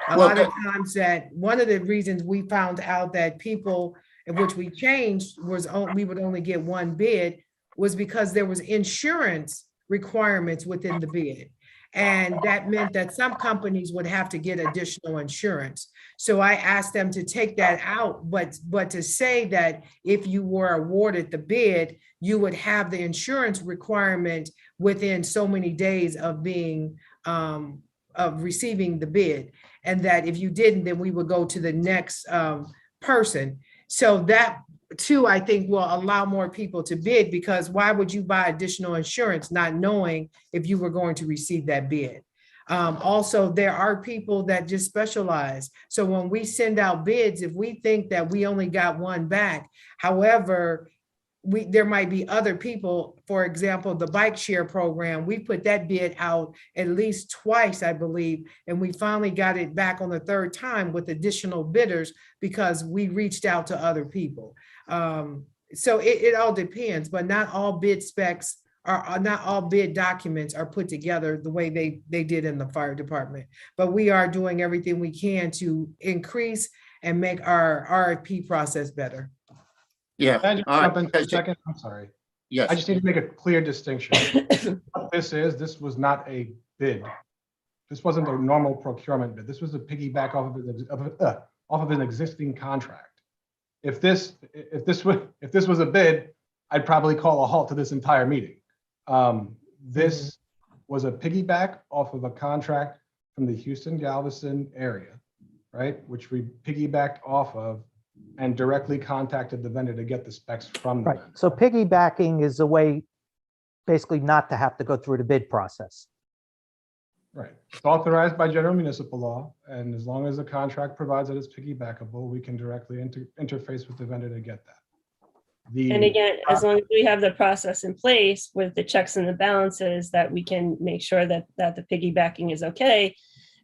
A lot of times that one of the reasons we found out that people, in which we changed, was we would only get one bid was because there was insurance requirements within the bid. And that meant that some companies would have to get additional insurance. So I asked them to take that out, but to say that if you were awarded the bid, you would have the insurance requirement within so many days of being of receiving the bid. And that if you didn't, then we would go to the next person. So that too, I think will allow more people to bid, because why would you buy additional insurance not knowing if you were going to receive that bid? Also, there are people that just specialize. So when we send out bids, if we think that we only got one back, however, there might be other people, for example, the bike share program, we put that bid out at least twice, I believe, and we finally got it back on the third time with additional bidders because we reached out to other people. So it all depends, but not all bid specs are not all bid documents are put together the way they did in the fire department. But we are doing everything we can to increase and make our RFP process better. Yeah. Can I just all jump right, in for a because- second? I'm sorry. Yes. I just need to make a clear distinction. What this was not a bid. This wasn't a normal procurement bid. This was a piggyback off of an existing contract. If this was a bid, I'd probably call a halt to this entire meeting. This was a piggyback off of a contract from the Houston Galveston area, right? Which we piggybacked off of and directly contacted the vendor to get the specs from the Right. vendor. So piggybacking is a way basically not to have to go through the bid process. Right. It's authorized by general municipal law, and as long as the contract provides that it's piggybackable, we can directly interface with the vendor to get that. And again, as long as we have the process in place with the checks and the balances that we can make sure that the piggybacking is okay,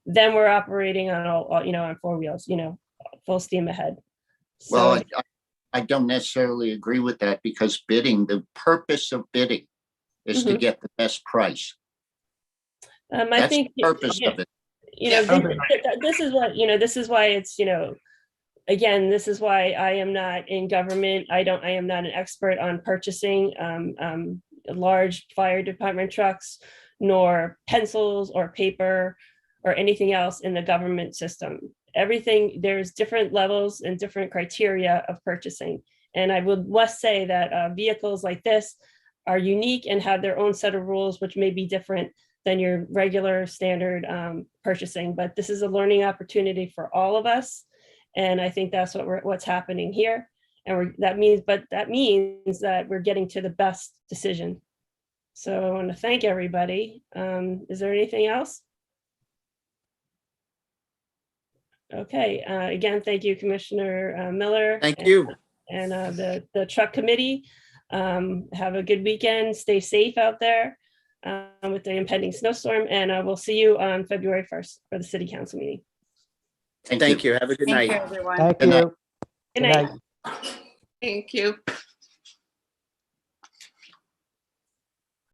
then we're operating on all on four wheels, full steam ahead. Well, I don't necessarily agree with that, because the purpose of bidding is to get the best price. I That's think the purpose of it. this is what this is why it's again, this is why I am not in government. I am not an expert on purchasing large fire department trucks, nor pencils or paper or anything else in the government system. Everything, there's different levels and different criteria of purchasing. And I must say that vehicles like this are unique and have their own set of rules, which may be different than your regular standard purchasing. But this is a learning opportunity for all of us. And I think that's what's happening here. And that means that we're getting to the best decision. So I want to thank everybody. Is there anything else? Okay, again, thank you, Commissioner Miller. Thank you. And the truck committee. Have a good weekend. Stay safe out there with the impending snowstorm. And we'll see you on February 1st for the city council meeting. Thank you. Have a good Thank night. you, everyone. Thank Good night. you. Good night. Thank you.